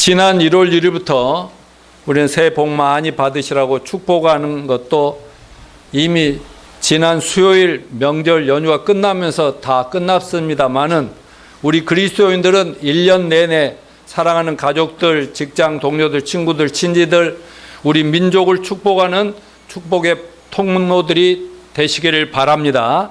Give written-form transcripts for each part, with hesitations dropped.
지난 1월 1일부터 우리는 새해 복 많이 받으시라고 축복하는 것도 이미 지난 수요일 명절 연휴가 끝나면서 다 끝났습니다만은 우리 그리스도인들은 1년 내내 사랑하는 가족들, 직장 동료들, 친구들, 친지들, 우리 민족을 축복하는 축복의 통로들이 되시기를 바랍니다.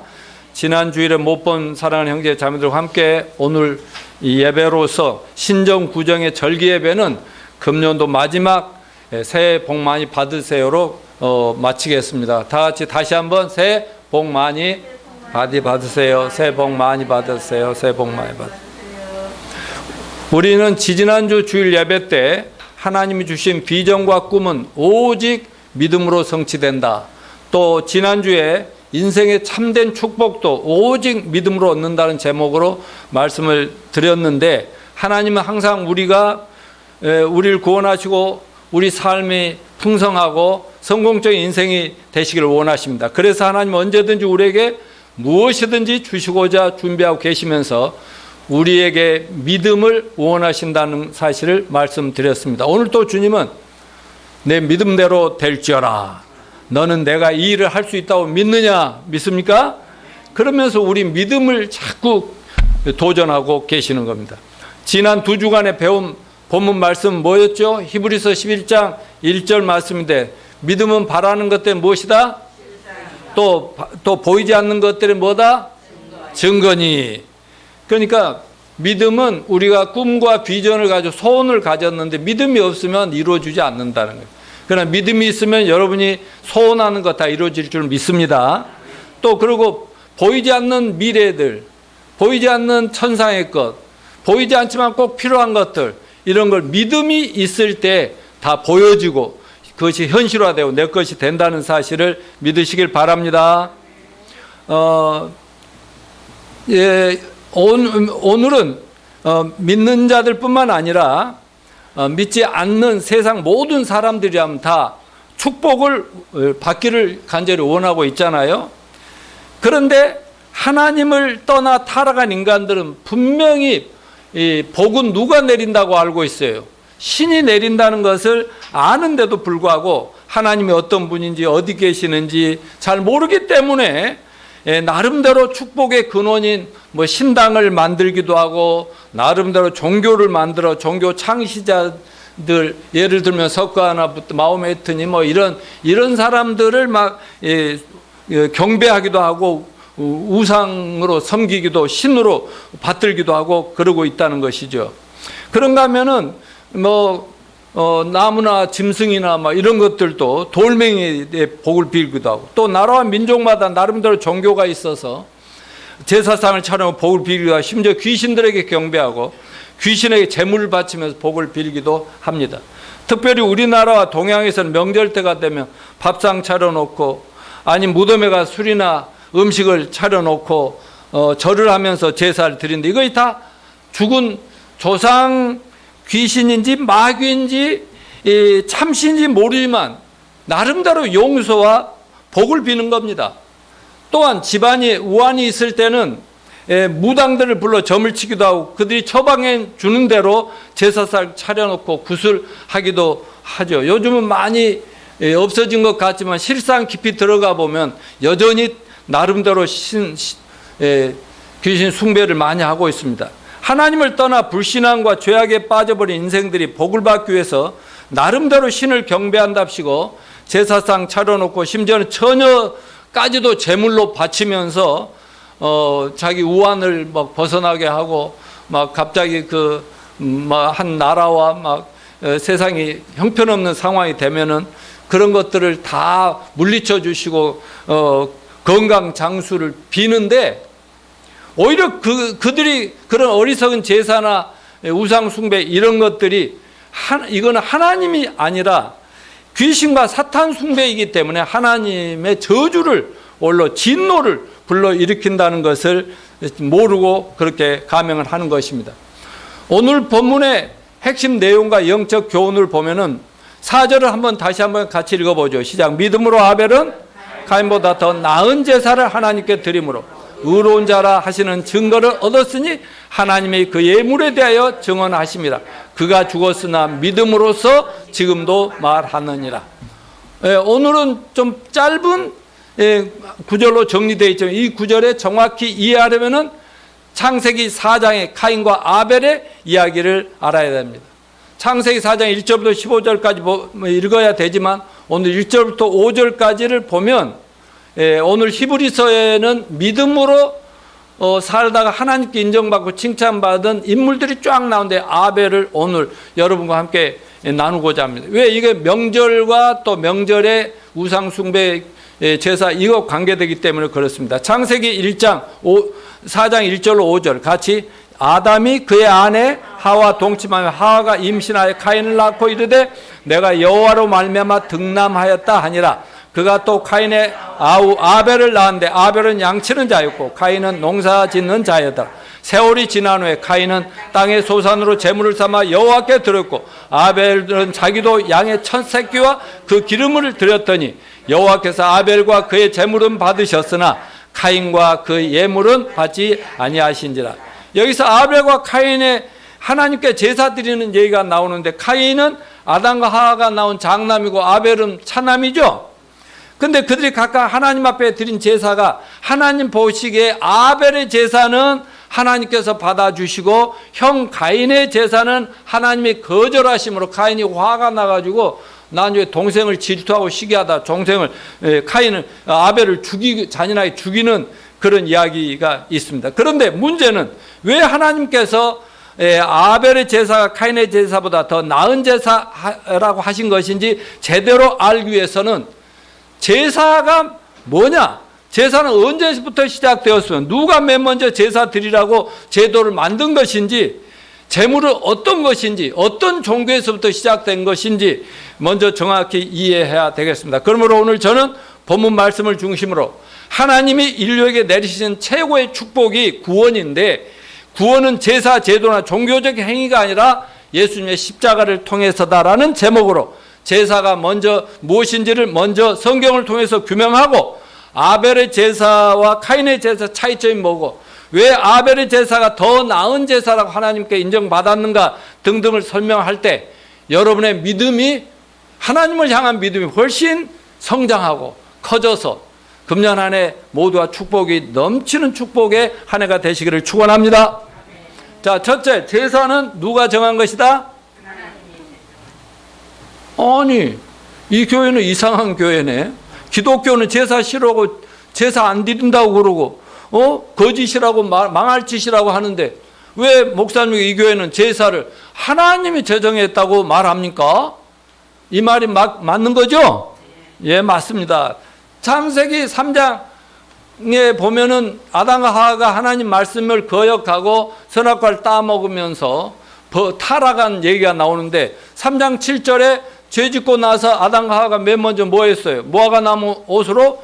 지난 주일에 못 본 사랑하는 형제 자매들과 함께 오늘 이 예배로서 신정 구정의 절기 예배는 금년도 마지막 새해 복 많이 받으세요로 마치겠습니다. 다 같이 다시 한번 새해 복 많이 받으세요. 새해 복 많이 받으세요. 새해 복 많이 받으세요. 우리는 지지난주 주일 예배 때 하나님이 주신 비전과 꿈은 오직 믿음으로 성취된다. 또 지난주에 인생의 참된 축복도 오직 믿음으로 얻는다는 제목으로 말씀을 드렸는데, 하나님은 항상 우리를 구원하시고 우리 삶이 풍성하고 성공적인 인생이 되시기를 원하십니다. 그래서 하나님은 언제든지 우리에게 무엇이든지 주시고자 준비하고 계시면서 우리에게 믿음을 원하신다는 사실을 말씀드렸습니다. 오늘 또 주님은 내 믿음대로 될지어라. 너는 내가 이 일을 할 수 있다고 믿느냐? 믿습니까? 그러면서 우리 믿음을 자꾸 도전하고 계시는 겁니다. 지난 2주간에 배운 본문 말씀 뭐였죠? 히브리서 11장 1절 말씀인데, 믿음은 바라는 것들은 무엇이다? 또 보이지 않는 것들은 뭐다? 증거니. 그러니까 믿음은 우리가 꿈과 비전을 가지고 소원을 가졌는데 믿음이 없으면 이루어지지 않는다는 거예요. 그러나 믿음이 있으면 여러분이 소원하는 것 다 이루어질 줄 믿습니다. 또 그리고 보이지 않는 미래들, 보이지 않는 천상의 것, 보이지 않지만 꼭 필요한 것들, 이런 걸 믿음이 있을 때 다 보여지고 그것이 현실화되고 내 것이 된다는 사실을 믿으시길 바랍니다. 오늘은 믿는 자들뿐만 아니라 믿지 않는 세상 모든 사람들이라면 다 축복을 받기를 간절히 원하고 있잖아요. 그런데 하나님을 떠나 타락한 인간들은 분명히 이 복은 누가 내린다고 알고 있어요. 신이 내린다는 것을 아는데도 불구하고 하나님이 어떤 분인지 어디 계시는지 잘 모르기 때문에 나름대로 축복의 근원인 신당을 만들기도 하고, 나름대로 종교를 만들어 종교 창시자들, 예를 들면 석가하나부터 마호메트니 이런 사람들을 막 경배하기도 하고 우상으로 섬기기도, 신으로 받들기도 하고 그러고 있다는 것이죠. 그런가 하면은 나무나 짐승이나 이런 것들도 돌멩이의 복을 빌기도 하고, 또 나라와 민족마다 나름대로 종교가 있어서 제사상을 차려고 복을 빌기도 하고, 심지어 귀신들에게 경배하고 귀신에게 제물을 바치면서 복을 빌기도 합니다. 특별히 우리나라와 동양에서는 명절 때가 되면 밥상 차려놓고, 아니 무덤에 가 술이나 음식을 차려놓고 절을 하면서 제사를 드리는데, 이것이 다 죽은 조상 귀신인지 마귀인지 참신인지 모르지만 나름대로 용서와 복을 비는 겁니다. 또한 집안이 우환이 있을 때는 무당들을 불러 점을 치기도 하고, 그들이 처방해 주는 대로 제사상 차려놓고 구슬하기도 하죠. 요즘은 많이 없어진 것 같지만 실상 깊이 들어가 보면 여전히 나름대로 귀신 숭배를 많이 하고 있습니다. 하나님을 떠나 불신앙과 죄악에 빠져버린 인생들이 복을 받기 위해서 나름대로 신을 경배한답시고 제사상 차려놓고 심지어는 처녀까지도 제물로 바치면서 자기 우환을 벗어나게 하고, 갑자기 한 나라와 세상이 형편없는 상황이 되면은 그런 것들을 다 물리쳐 주시고 건강 장수를 비는데, 오히려 그들이 그런 어리석은 제사나 우상 숭배 이런 것들이 이거는 하나님이 아니라 귀신과 사탄 숭배이기 때문에 하나님의 저주를 올려 진노를 불러일으킨다는 것을 모르고 그렇게 감행을 하는 것입니다. 오늘 본문의 핵심 내용과 영적 교훈을 보면은 4절을 다시 한번 같이 읽어보죠. 시작. 믿음으로 아벨은 가인보다 더 나은 제사를 하나님께 드림으로 의로운 자라 하시는 증거를 얻었으니 하나님이 그 예물에 대하여 증언하심이라. 그가 죽었으나 믿음으로써 지금도 말하느니라. 오늘은 좀 짧은 구절로 정리되어 있지만 이 구절에 정확히 이해하려면은 창세기 4장의 카인과 아벨의 이야기를 알아야 됩니다. 창세기 4장 1절부터 15절까지 읽어야 되지만 오늘 1절부터 5절까지를 보면 오늘 히브리서에는 믿음으로 살다가 하나님께 인정받고 칭찬받은 인물들이 쫙 나오는데 아벨을 오늘 여러분과 함께 나누고자 합니다. 왜 이게 명절과 또 명절의 우상숭배 제사 이거 관계되기 때문에 그렇습니다. 창세기 4장 1절로 5절 같이 아담이 그의 아내 하와 동침하며 하와가 임신하여 카인을 낳고 이르되 내가 여호와로 말미암아 등남하였다 하니라. 그가 또 카인의 아우 아벨을 낳았는데 아벨은 양치는 자였고 카인은 농사 짓는 자였다. 세월이 지난 후에 카인은 땅의 소산으로 제물을 삼아 여호와께 드렸고 아벨은 자기도 양의 첫 새끼와 그 기름을 드렸더니 여호와께서 아벨과 그의 제물은 받으셨으나 카인과 그 예물은 받지 아니하신지라. 여기서 아벨과 카인의 하나님께 제사 드리는 얘기가 나오는데 카인은 아담과 하와가 나온 장남이고 아벨은 차남이죠. 근데 그들이 각각 하나님 앞에 드린 제사가 하나님 보시기에 아벨의 제사는 하나님께서 받아주시고 형 가인의 제사는 하나님이 거절하심으로 카인이 화가 나가지고 나중에 동생을 질투하고 시기하다 동생을 카인을 아벨을 잔인하게 죽이는 그런 이야기가 있습니다. 그런데 문제는 왜 하나님께서 아벨의 제사가 카인의 제사보다 더 나은 제사라고 하신 것인지 제대로 알기 위해서는 제사가 뭐냐? 제사는 언제부터 시작되었으면 누가 맨 먼저 제사 드리라고 제도를 만든 것인지 제물은 어떤 것인지 어떤 종교에서부터 시작된 것인지 먼저 정확히 이해해야 되겠습니다. 그러므로 오늘 저는 본문 말씀을 중심으로 하나님이 인류에게 내리신 최고의 축복이 구원인데 구원은 제사 제도나 종교적 행위가 아니라 예수님의 십자가를 통해서다라는 제목으로 제사가 먼저 무엇인지를 먼저 성경을 통해서 규명하고 아벨의 제사와 카인의 제사 차이점이 뭐고 왜 아벨의 제사가 더 나은 제사라고 하나님께 인정받았는가 등등을 설명할 때 여러분의 믿음이 하나님을 향한 믿음이 훨씬 성장하고 커져서 금년 한 해 모두가 축복이 넘치는 축복의 한 해가 되시기를 축원합니다. 자, 첫째, 제사는 누가 정한 것이다? 아니, 이 교회는 이상한 교회네. 기독교는 제사 싫어하고 제사 안 드린다고 그러고 거짓이라고 망할 짓이라고 하는데 왜 목사님이 이 교회는 제사를 하나님이 제정했다고 말합니까? 이 말이 맞는 거죠? 예, 맞습니다. 창세기 3장에 보면은 아담과 하와가 하나님 말씀을 거역하고 선악과를 따먹으면서 타락한 얘기가 나오는데 3장 7절에 죄 짓고 나서 아담과 하와가 맨 먼저 뭐 했어요? 무화과 나무 옷으로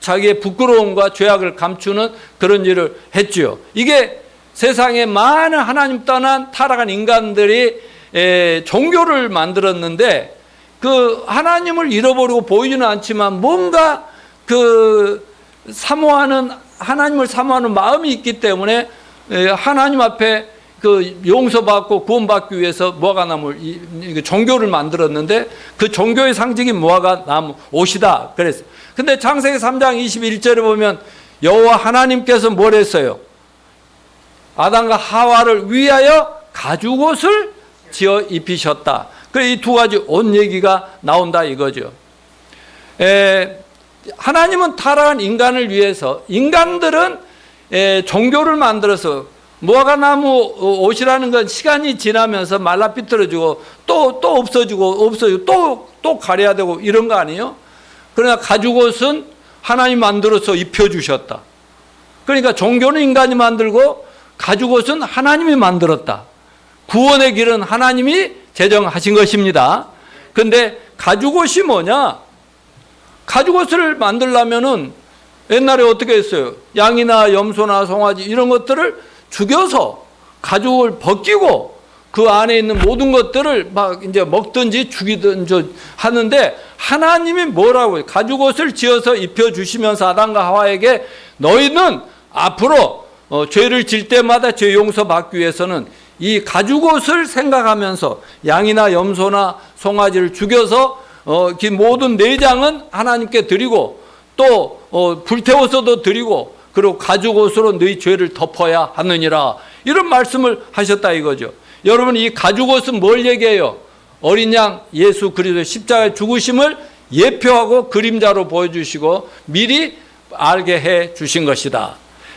자기의 부끄러움과 죄악을 감추는 그런 일을 했지요. 이게 세상에 많은 하나님 떠난 타락한 인간들이 종교를 만들었는데 그 하나님을 잃어버리고 보이지는 않지만 뭔가 그 하나님을 사모하는 마음이 있기 때문에 하나님 앞에 그 용서받고 구원받기 위해서 무화과나무 종교를 만들었는데 그 종교의 상징이 무화과나무 옷이다 그랬어요. 근데 창세기 3장 21절에 보면 여호와 하나님께서 뭘 했어요? 아담과 하와를 위하여 가죽옷을 지어 입히셨다. 그래 이 두 가지 옷 얘기가 나온다 이거죠. 하나님은 타락한 인간을 위해서 인간들은 종교를 만들어서 무화과나무 옷이라는 건 시간이 지나면서 말라 삐뚤어지고 또 없어지고 또 가려야 되고 이런 거 아니에요? 그러나 가죽옷은 하나님 만들어서 입혀주셨다. 그러니까 종교는 인간이 만들고 가죽옷은 하나님이 만들었다. 구원의 길은 하나님이 제정하신 것입니다. 그런데 가죽옷이 뭐냐? 가죽옷을 만들려면은 옛날에 어떻게 했어요? 양이나 염소나 송아지 이런 것들을 죽여서 가죽을 벗기고 그 안에 있는 모든 것들을 막 이제 먹든지 죽이든지 하는데 하나님이 뭐라고 해요? 가죽옷을 지어서 입혀주시면서 아담과 하와에게 너희는 앞으로 죄를 질 때마다 죄 용서받기 위해서는 이 가죽옷을 생각하면서 양이나 염소나 송아지를 죽여서 그 모든 내장은 하나님께 드리고 또 불태워서도 드리고 그리고 가죽옷으로 너희 죄를 덮어야 하느니라, 이런 말씀을 하셨다 이거죠. 여러분, 이 가죽옷은 뭘 얘기해요? 어린 양 예수 그리스도의 십자가의 죽으심을 예표하고 그림자로 보여주시고 미리 알게 해 주신 것이다.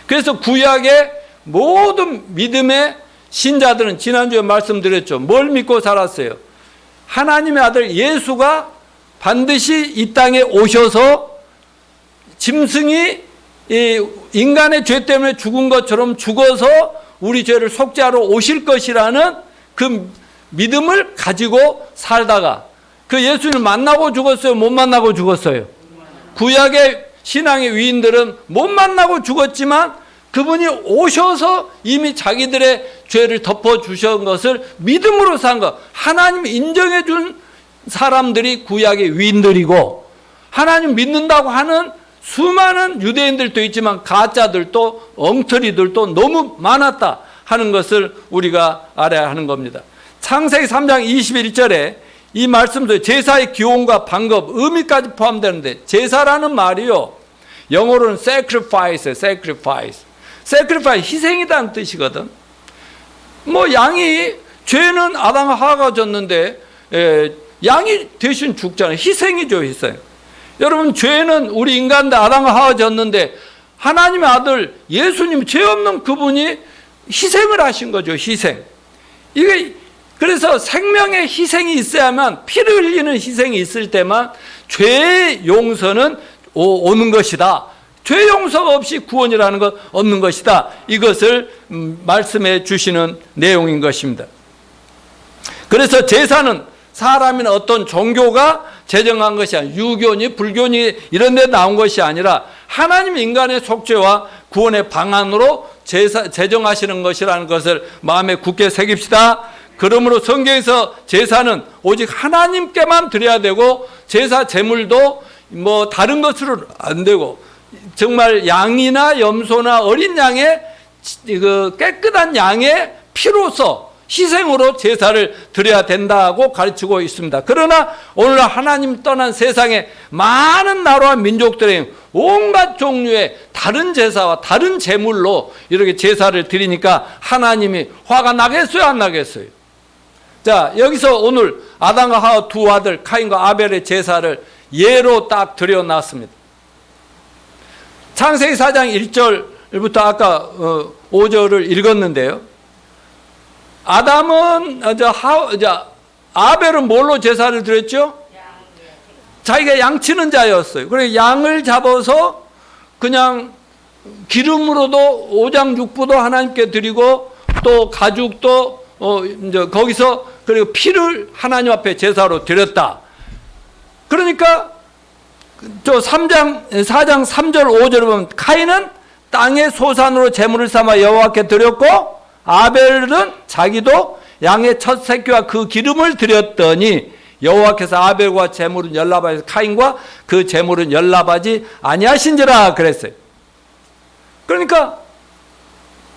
그래서 구약의 모든 믿음의 신자들은 지난주에 말씀드렸죠. 뭘 믿고 살았어요? 하나님의 아들 예수가 반드시 이 땅에 오셔서 짐승이 인간의 죄 때문에 죽은 것처럼 죽어서 우리 죄를 속죄하러 오실 것이라는 그 믿음을 가지고 살다가 그 예수님을 만나고 죽었어요? 못 만나고 죽었어요? 구약의 신앙의 위인들은 못 만나고 죽었지만 그분이 오셔서 이미 자기들의 죄를 덮어주신 것을 믿음으로 산 것, 하나님이 인정해 준 사람들이 구약의 위인들이고, 하나님 믿는다고 하는 수많은 유대인들도 있지만 가짜들도 엉터리들도 너무 많았다 하는 것을 우리가 알아야 하는 겁니다. 창세기 3장 21절에 이 말씀도 제사의 기원과 방법, 의미까지 포함되는데, 제사라는 말이요, 영어로는 sacrifice, 희생이라는 뜻이거든. 뭐 양이, 죄는 아담과 하와가 졌는데 양이 대신 죽잖아요. 희생이죠, 희생. 여러분, 죄는 우리 인간들 아담과 하와 졌는데 하나님의 아들 예수님, 죄 없는 그분이 희생을 하신 거죠, 희생. 이게 그래서 생명의 희생이 있어야만, 피를 흘리는 희생이 있을 때만 죄의 용서는 오는 것이다. 죄 용서가 없이 구원이라는 것 없는 것이다. 이것을 말씀해 주시는 내용인 것입니다. 그래서 제사는 사람이나 어떤 종교가 제정한 것이 아니라, 유교니 불교니 이런 데 나온 것이 아니라 하나님 인간의 속죄와 구원의 방안으로 제정하시는 것이라는 것을 마음에 굳게 새깁시다. 그러므로 성경에서 제사는 오직 하나님께만 드려야 되고, 제사 제물도 뭐 다른 것으로 안 되고, 정말 양이나 염소나 어린 양의 그 깨끗한 양의 피로서 희생으로 제사를 드려야 된다고 가르치고 있습니다. 그러나 오늘 하나님 떠난 세상에 많은 나라와 민족들의 온갖 종류의 다른 제사와 다른 제물로 이렇게 제사를 드리니까 하나님이 화가 나겠어요, 안 나겠어요? 자, 여기서 오늘 아담과 하와 두 아들 카인과 아벨의 제사를 예로 딱 드려놨습니다. 창세기 4장 1절부터 아까 5절을 읽었는데요. 아담은 아벨은 뭘로 제사를 드렸죠? 자기가 양치는 자였어요. 그래서 양을 잡아서 그냥 기름으로도 오장육부도 하나님께 드리고, 또 가죽도 거기서, 그리고 피를 하나님 앞에 제사로 드렸다. 그러니까 저 4장 3절 5절을 보면 카인은 땅의 소산으로 제물을 삼아 여호와께 드렸고, 아벨은 자기도 양의 첫 새끼와 그 기름을 드렸더니 여호와께서 아벨과 제물은 연락하지, 카인과 그 제물은 연락하지 아니하신지라 그랬어요. 그러니까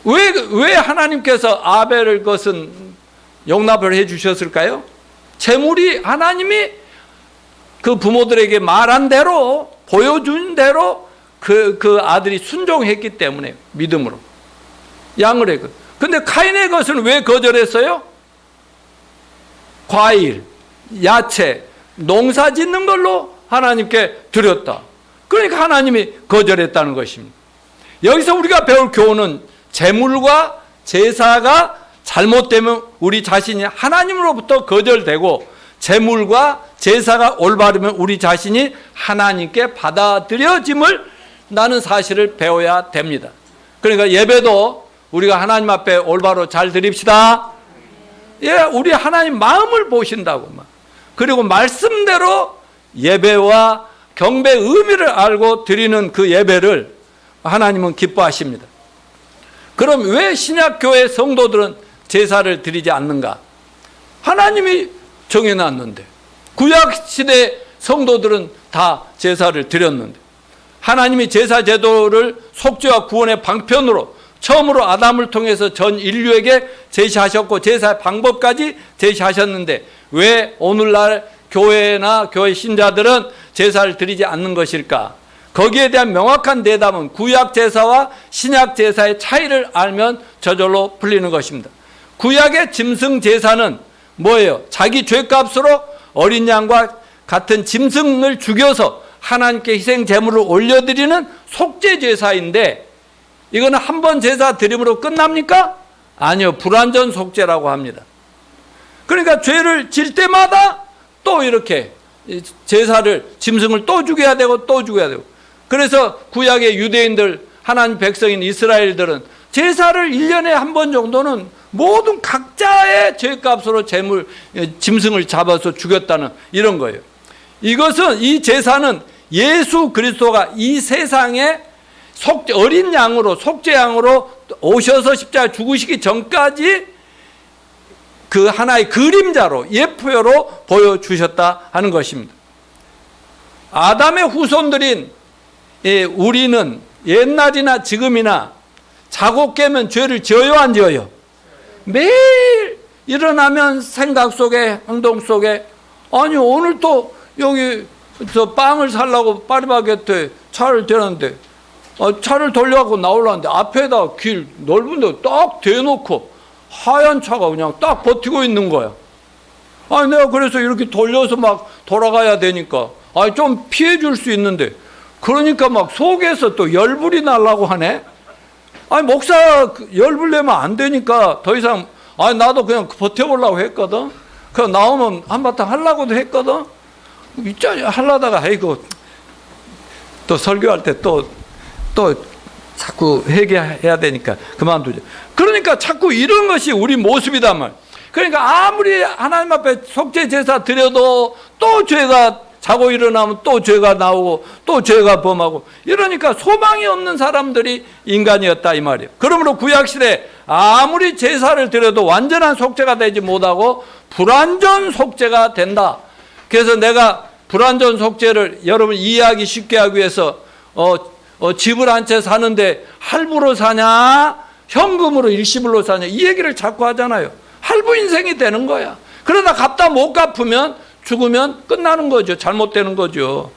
왜 하나님께서 아벨을 것은 용납을 해 주셨을까요? 제물이 하나님이 그 부모들에게 말한 대로, 보여준 대로 그 아들이 순종했기 때문에 믿음으로 양을 했거든요. 근데 카인의 것은 왜 거절했어요? 과일, 야채, 농사 짓는 걸로 하나님께 드렸다. 그러니까 하나님이 거절했다는 것입니다. 여기서 우리가 배울 교훈은 제물과 제사가 잘못되면 우리 자신이 하나님으로부터 거절되고, 제물과 제사가 올바르면 우리 자신이 하나님께 받아들여짐을 나는 사실을 배워야 됩니다. 그러니까 예배도 우리가 하나님 앞에 올바로 잘 드립시다. 예, 우리 하나님 마음을 보신다고. 그리고 말씀대로 예배와 경배의 의미를 알고 드리는 그 예배를 하나님은 기뻐하십니다. 그럼 왜 신약교회 성도들은 제사를 드리지 않는가? 하나님이 정해놨는데, 구약시대 성도들은 다 제사를 드렸는데, 하나님이 제사 제도를 속죄와 구원의 방편으로 처음으로 아담을 통해서 전 인류에게 제시하셨고 제사의 방법까지 제시하셨는데 왜 오늘날 교회나 교회 신자들은 제사를 드리지 않는 것일까? 거기에 대한 명확한 대답은 구약 제사와 신약 제사의 차이를 알면 저절로 풀리는 것입니다. 구약의 짐승 제사는 뭐예요? 자기 죄값으로 어린 양과 같은 짐승을 죽여서 하나님께 희생 제물을 올려드리는 속죄 제사인데 이거는 한 번 제사 드림으로 끝납니까? 아니요. 불완전 속죄라고 합니다. 그러니까 죄를 질 때마다 또 이렇게 제사를 짐승을 또 죽여야 되고 또 죽여야 되고 그래서 구약의 유대인들 하나님 백성인 이스라엘들은 제사를 1년에 한 번 정도는 모든 각자의 죄값으로 짐승을 잡아서 죽였다는 이런 거예요. 이것은 이 제사는 예수 그리스도가 이 세상에 어린 양으로 속죄양으로 오셔서 십자가에 죽으시기 전까지 그 하나의 그림자로 예표로 보여주셨다 하는 것입니다. 아담의 후손들인 우리는 옛날이나 지금이나 자고 깨면 죄를 지어요 안 지어요? 매일 일어나면 생각 속에 행동 속에 아니 오늘 또 여기 빵을 사려고 파리바게트에 차를 대는데 차를 돌려갖고 나오려는데 앞에다 길 넓은 데 딱 대놓고 하얀 차가 그냥 딱 버티고 있는 거야. 아니 내가 그래서 이렇게 돌려서 막 돌아가야 되니까 아니 좀 피해 줄 수 있는데 그러니까 막 속에서 또 열불이 나려고 하네. 아니 목사 열불 내면 안 되니까 더 이상 아니 나도 그냥 버텨보려고 했거든. 그 나오면 한바탕 하려고도 했거든. 있잖아 하려다가 아이고 또 설교할 때 또 자꾸 회개해야 되니까 그만두죠. 그러니까 자꾸 이런 것이 우리 모습이단 말. 그러니까 아무리 하나님 앞에 속죄 제사 드려도 또 죄가 자고 일어나면 또 죄가 나오고 또 죄가 범하고 이러니까 소망이 없는 사람들이 인간이었다 이 말이에요. 그러므로 구약시대 아무리 제사를 드려도 완전한 속죄가 되지 못하고 불완전 속죄가 된다. 그래서 내가 불완전 속죄를 여러분 이해하기 쉽게 하기 위해서 집을 한 채 사는데 할부로 사냐 현금으로 일시불로 사냐 이 얘기를 자꾸 하잖아요. 할부 인생이 되는 거야. 그러다 갚다 못 갚으면 죽으면 끝나는 거죠. 잘못되는 거죠.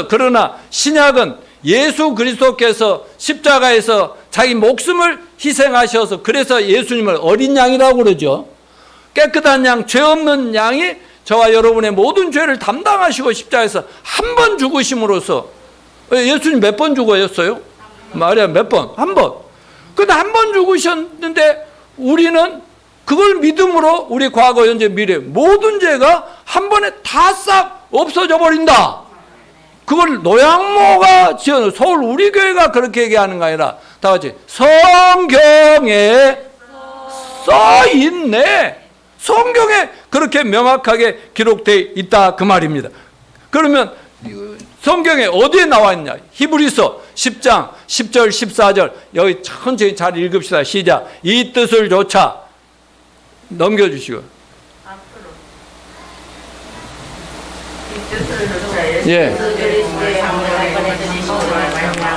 그러나 신약은 예수 그리스도께서 십자가에서 자기 목숨을 희생하셔서 그래서 예수님을 어린 양이라고 그러죠. 깨끗한 양, 죄 없는 양이 저와 여러분의 모든 죄를 담당하시고 십자가에서 한 번 죽으심으로써 예수님 몇 번 죽으셨어요? 말이야 몇 번? 한 번. 근데 한 번 죽으셨는데 우리는 그걸 믿음으로 우리 과거, 현재, 미래 모든 죄가 한 번에 다 싹 없어져 버린다. 그걸 노양모가 지은 서울 우리 교회가 그렇게 얘기하는 거 아니라 다 같이 성경에 써 있네. 성경에 그렇게 명확하게 기록되어 있다 그 말입니다. 그러면 성경에 어디에 나와 있냐? 히브리서 10장 10절 14절 여기 천천히 잘 읽읍시다. 시작. 이 뜻을 조차 넘겨주시고. 예.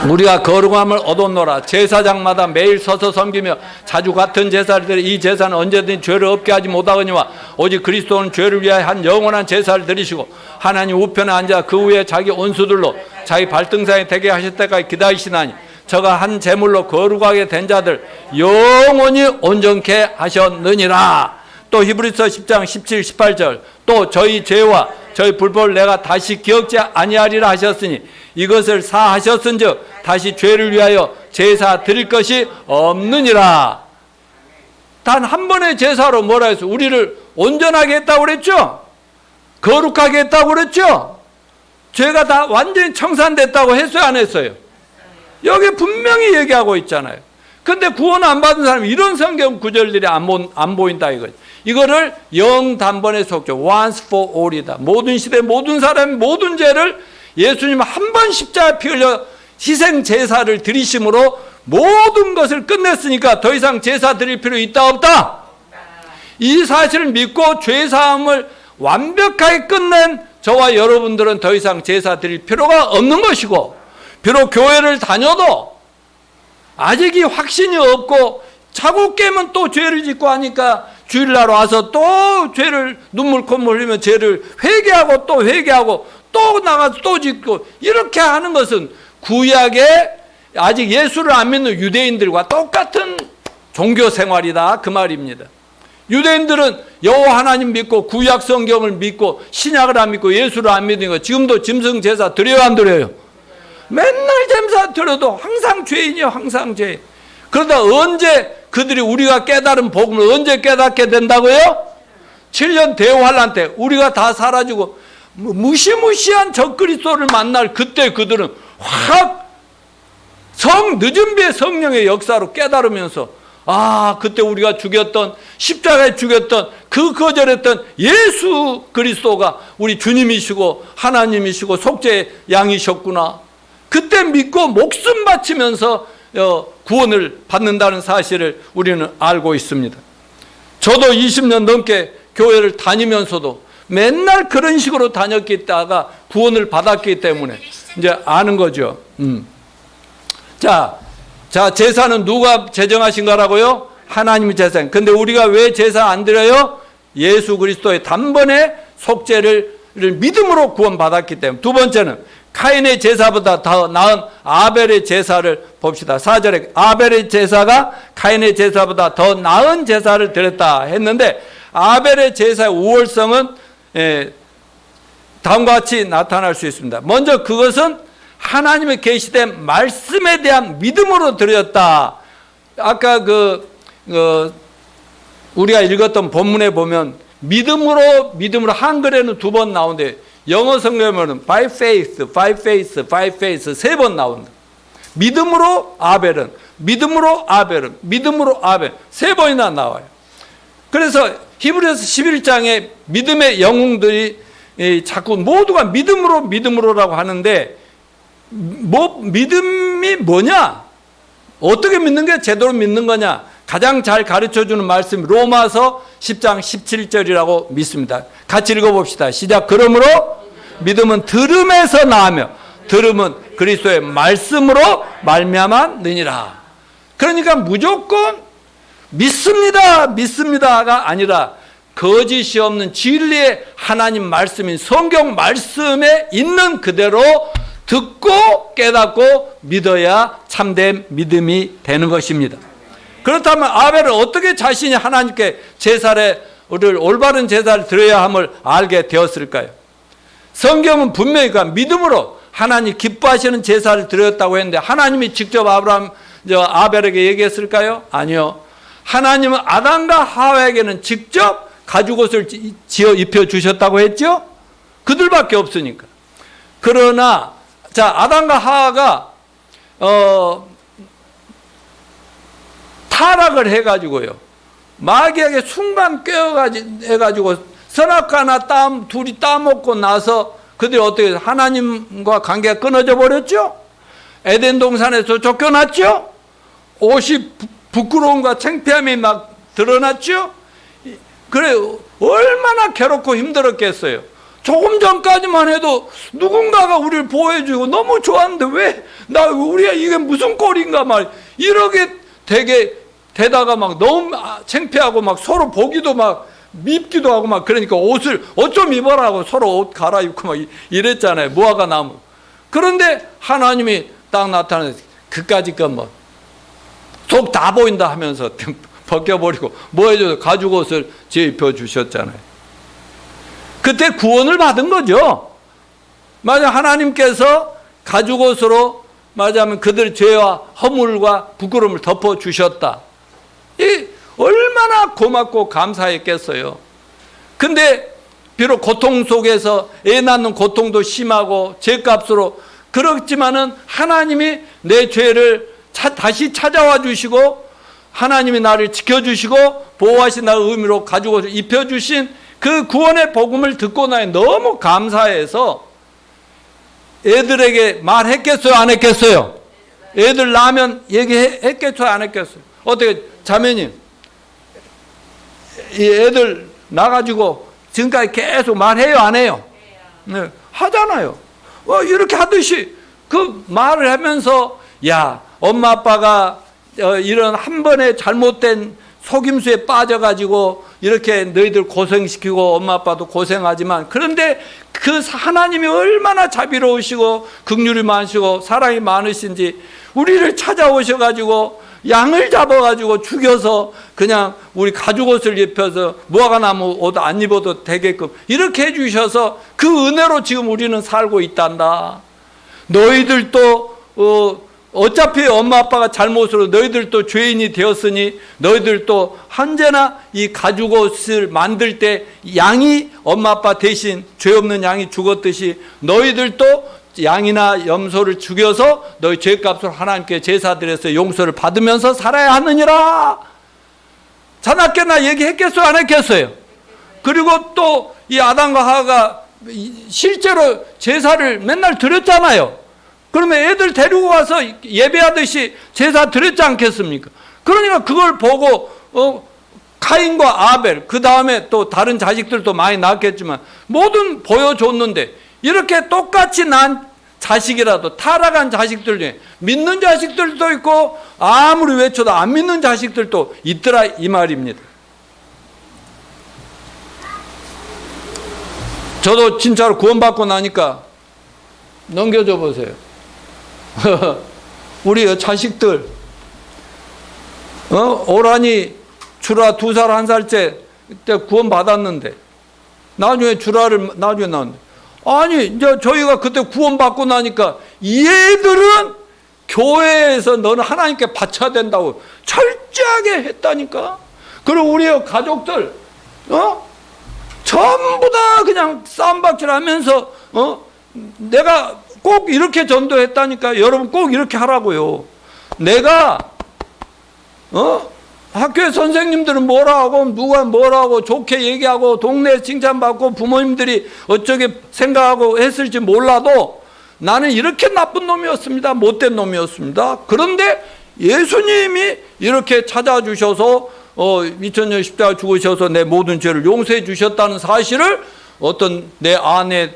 우리가 거룩함을 얻었노라. 제사장마다 매일 서서 섬기며 자주 같은 제사를 드리 이 제사는 언제든지 죄를 없게 하지 못하거니와 오직 그리스도는 죄를 위하여 한 영원한 제사를 드리시고 하나님 우편에 앉아 그 후에 자기 온수들로 자기 발등상에 되게 하실 때까지 기다리시나니 저가 한 제물로 거룩하게 된 자들 영원히 온전케 하셨느니라. 또 히브리서 10장 17, 18절 또 저희 죄와 저희 불법을 내가 다시 기억지 아니하리라 하셨으니 이것을 사하셨은즉 다시 죄를 위하여 제사 드릴 것이 없느니라. 단 한 번의 제사로 뭐라 했어? 우리를 온전하게 했다고 그랬죠? 거룩하게 했다고 그랬죠? 죄가 다 완전히 청산됐다고 했어요 안 했어요? 여기 분명히 얘기하고 있잖아요. 근데 구원 안 받은 사람이 이런 성경 구절들이 안 보인다 이거죠. 이거를 영단번에 속죄 once for all이다. 모든 시대 모든 사람 모든 죄를 예수님 한 번 십자가에 피 흘려 희생 제사를 드리심으로 모든 것을 끝냈으니까 더 이상 제사 드릴 필요 있다 없다? 이 사실을 믿고 죄사함을 완벽하게 끝낸 저와 여러분들은 더 이상 제사 드릴 필요가 없는 것이고 비록 교회를 다녀도 아직 이 확신이 없고 자고 깨면 또 죄를 짓고 하니까 주일날 와서 또 죄를 눈물 콧물 흘리면 죄를 회개하고 또 회개하고 또 나가서 또 짓고 이렇게 하는 것은 구약에 아직 예수를 안 믿는 유대인들과 똑같은 종교 생활이다 그 말입니다. 유대인들은 여호와 하나님 믿고 구약 성경을 믿고 신약을 안 믿고 예수를 안 믿는 거 지금도 짐승 제사 드려요 안 드려요? 맨날 제사 드려도 항상 죄인이요 항상 죄인. 그러다 언제 그들이 우리가 깨달은 복음을 언제 깨닫게 된다고요? 7년 대환란 때 우리가 다 사라지고 무시무시한 적그리스도를 만날 그때 그들은 확 늦은 비의 성령의 역사로 깨달으면서 아 그때 우리가 죽였던 십자가에 죽였던 그 거절했던 예수 그리스도가 우리 주님이시고 하나님이시고 속죄의 양이셨구나. 그때 믿고 목숨 바치면서 구원을 받는다는 사실을 우리는 알고 있습니다. 저도 20년 넘게 교회를 다니면서도 맨날 그런 식으로 다녔다가 구원을 받았기 때문에 이제 아는 거죠. 자, 제사는 누가 제정하신 거라고요? 하나님이 제사인. 근데 우리가 왜 제사 안 드려요? 예수 그리스도의 단번에 속죄를 믿음으로 구원받았기 때문에. 두 번째는 카인의 제사보다 더 나은 아벨의 제사를 봅시다. 4절에 아벨의 제사가 카인의 제사보다 더 나은 제사를 드렸다 했는데 아벨의 제사의 우월성은 다음과 같이 나타날 수 있습니다. 먼저 그것은 하나님의 계시된 말씀에 대한 믿음으로 드렸다. 아까 우리가 읽었던 본문에 보면 믿음으로 한글에는 2번 나오는데 영어 성경에는 by faith, by faith, by faith 3번 나온다. 믿음으로 아벨은, 믿음으로 아벨은, 믿음으로 아벨 3번이나 나와요. 그래서 히브리서 11장에 믿음의 영웅들이 자꾸 모두가 믿음으로라고 하는데 믿음이 뭐냐? 어떻게 믿는 게 제대로 믿는 거냐? 가장 잘 가르쳐주는 말씀이 로마서 10장 17절이라고 믿습니다. 같이 읽어봅시다. 시작. 그러므로 믿음은 들음에서 나으며 들음은 그리스도의 말씀으로 말미암았느니라. 그러니까 무조건 믿습니다가 아니라 거짓이 없는 진리의 하나님 말씀인 성경 말씀에 있는 그대로 듣고 깨닫고 믿어야 참된 믿음이 되는 것입니다. 그렇다면 아벨은 어떻게 자신이 하나님께 제사를 올바른 제사를 드려야 함을 알게 되었을까요? 성경은 분명히 믿음으로 하나님 기뻐하시는 제사를 드렸다고 했는데 하나님이 직접 아벨에게 얘기했을까요? 아니요. 하나님은 아담과 하와에게는 직접 가죽옷을 지어 입혀 주셨다고 했죠? 그들밖에 없으니까. 그러나 아담과 하와가 타락을 해가지고요. 마귀에게 순간 깨어가지고 선악과나 둘이 따먹고 나서 그들이 어떻게 하나님과 관계가 끊어져 버렸죠? 에덴 동산에서 쫓겨났죠? 옷이 부끄러움과 창피함이 막 드러났죠? 그래 얼마나 괴롭고 힘들었겠어요. 조금 전까지만 해도 누군가가 우리를 보호해주고 너무 좋았는데 왜 우리가 이게 무슨 꼴인가 말 이렇게 되다가 막 너무 창피하고 막 서로 보기도 막 밉기도 하고 막 그러니까 옷을 어쩜 입어라고 서로 옷 갈아입고 막 이랬잖아요. 무화과 나무. 그런데 하나님이 딱 나타나서 그까짓 건 뭐 속 다 보인다 하면서 벗겨버리고 뭐 해줘서 가죽 옷을 지어 입혀 주셨잖아요. 그때 구원을 받은 거죠. 맞아, 하나님께서 가죽 옷으로 말하자면 그들의 죄와 허물과 부끄러움을 덮어 주셨다. 이 얼마나 고맙고 감사했겠어요. 근데 비록 고통 속에서 애 낳는 고통도 심하고 죄값으로 그렇지만은 하나님이 내 죄를 다시 찾아와 주시고 하나님이 나를 지켜주시고 보호하신다는 의미로 가지고 입혀주신 그 구원의 복음을 듣고 나니 너무 감사해서 애들에게 말했겠어요? 안 했겠어요? 애들 낳으면 얘기했겠어요? 안 했겠어요? 어떻게 자매님 이 애들 낳아가지고 지금까지 계속 말해요? 안 해요? 네, 하잖아요. 이렇게 하듯이 그 말을 하면서 야 엄마 아빠가 이런 한 번의 잘못된 속임수에 빠져가지고 이렇게 너희들 고생시키고 엄마 아빠도 고생하지만, 그런데 그 하나님이 얼마나 자비로우시고 긍휼이 많으시고 사랑이 많으신지 우리를 찾아오셔가지고 양을 잡아가지고 죽여서 그냥 우리 가죽옷을 입혀서 무화과나무 옷 안 입어도 되게끔 이렇게 해주셔서 그 은혜로 지금 우리는 살고 있단다. 너희들도 어차피 엄마 아빠가 잘못으로 너희들도 죄인이 되었으니 너희들도 언제나 이 가죽옷을 만들 때 양이 엄마 아빠 대신 죄 없는 양이 죽었듯이 너희들도 양이나 염소를 죽여서 너희 죄값을 하나님께 제사 드려서 용서를 받으면서 살아야 하느니라. 자나깨나 얘기했겠어요, 안 했겠어요? 그리고 또 이 아담과 하와가 실제로 제사를 맨날 드렸잖아요. 그러면 애들 데리고 와서 예배하듯이 제사 드렸지 않겠습니까? 그러니까 그걸 보고 가인과 아벨, 그 다음에 또 다른 자식들도 많이 낳았겠지만 뭐든 보여줬는데, 이렇게 똑같이 난 자식이라도 타락한 자식들 중에 믿는 자식들도 있고 아무리 외쳐도 안 믿는 자식들도 있더라, 이 말입니다. 저도 진짜로 구원받고 나니까 넘겨줘 보세요. 우리 자식들 오라니 주라 2살 1살째 때 구원받았는데 나중에 주라를 나중에 나왔는데, 아니 이제 저희가 그때 구원받고 나니까 이 애들은 교회에서 너는 하나님께 바쳐야 된다고 철저하게 했다니까. 그리고 우리 가족들 전부 다 그냥 쌈박질하면서 내가 꼭 이렇게 전도했다니까. 여러분 꼭 이렇게 하라고요. 내가 학교에 선생님들은 뭐라 하고 누가 뭐라 하고 좋게 얘기하고 동네에 칭찬받고 부모님들이 어쩌게 생각하고 했을지 몰라도 나는 이렇게 나쁜 놈이었습니다. 못된 놈이었습니다. 그런데 예수님이 이렇게 찾아주셔서 2000년 십자가 죽으셔서 내 모든 죄를 용서해 주셨다는 사실을 어떤 내 아내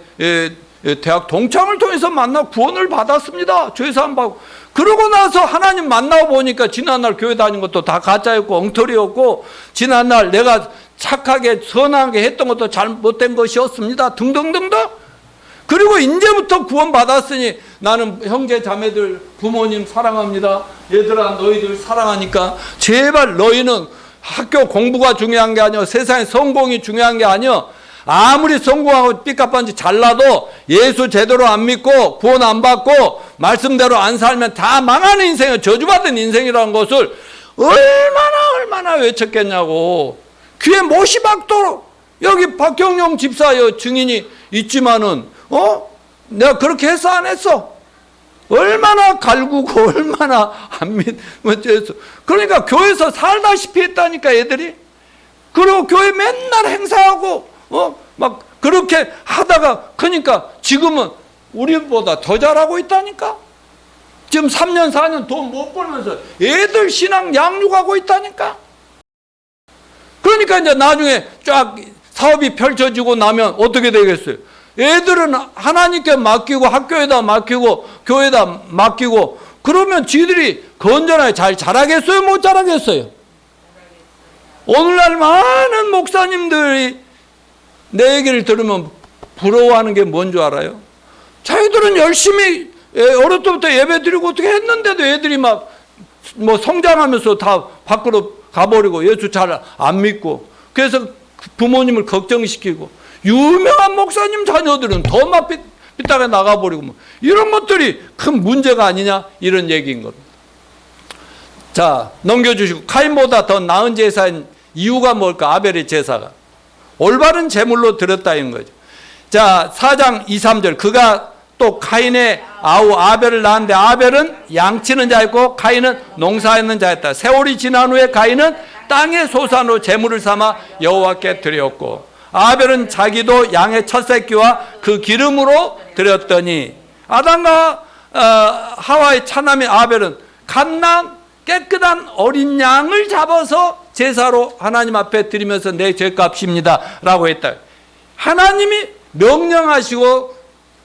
대학 동창을 통해서 만나 구원을 받았습니다. 죄사함 받고. 그러고 나서 하나님 만나고 보니까 지난날 교회 다닌 것도 다 가짜였고 엉터리였고, 지난날 내가 착하게 선하게 했던 것도 잘못된 것이었습니다. 등등등등. 그리고 이제부터 구원 받았으니 나는 형제 자매들 부모님 사랑합니다. 얘들아 너희들 사랑하니까 제발 너희는 학교 공부가 중요한 게 아니야. 세상에 성공이 중요한 게 아니야. 아무리 성공하고 삐까뻔지 잘나도 예수 제대로 안 믿고 구원 안 받고 말씀대로 안 살면 다 망하는 인생이에요. 저주받은 인생이라는 것을 얼마나 외쳤겠냐고. 귀에 못이 박도록. 여기 박경영 집사여 증인이 있지만은 내가 그렇게 했어 안 했어? 얼마나 갈구고 얼마나 안 믿었어. 그러니까 교회에서 살다시피 했다니까 애들이. 그리고 교회 맨날 행사하고 막 그렇게 하다가 그러니까 지금은 우리보다 더 잘하고 있다니까. 지금 3년 4년 돈 못 벌면서 애들 신앙 양육하고 있다니까. 그러니까 이제 나중에 쫙 사업이 펼쳐지고 나면 어떻게 되겠어요? 애들은 하나님께 맡기고 학교에다 맡기고 교회에다 맡기고 그러면 지들이 건전하게 잘 자라겠어요? 못 자라겠어요? 오늘날 많은 목사님들이 내 얘기를 들으면 부러워하는 게 뭔 줄 알아요? 자기들은 열심히 어릴 때부터 예배 드리고 어떻게 했는데도 애들이 막 뭐 성장하면서 다 밖으로 가버리고 예수 잘 안 믿고 그래서 부모님을 걱정시키고 유명한 목사님 자녀들은 더 막 삐딱하게 나가버리고 뭐 이런 것들이 큰 문제가 아니냐 이런 얘기인 겁니다. 자 넘겨주시고 카인보다 더 나은 제사인 이유가 뭘까? 아벨의 제사가 올바른 제물로 드렸다는 거죠. 자 4장 2, 3절 그가 또 카인의 아우 아벨을 낳았는데 아벨은 양치는 자였고 카인은 농사하는 자였다. 세월이 지난 후에 카인은 땅의 소산으로 제물을 삼아 여호와께 드렸고 아벨은 자기도 양의 첫 새끼와 그 기름으로 드렸더니 아담과 하와의 차남인 아벨은 갓난 깨끗한 어린 양을 잡아서 제사로 하나님 앞에 드리면서 내 죄값입니다 라고 했다. 하나님이 명령하시고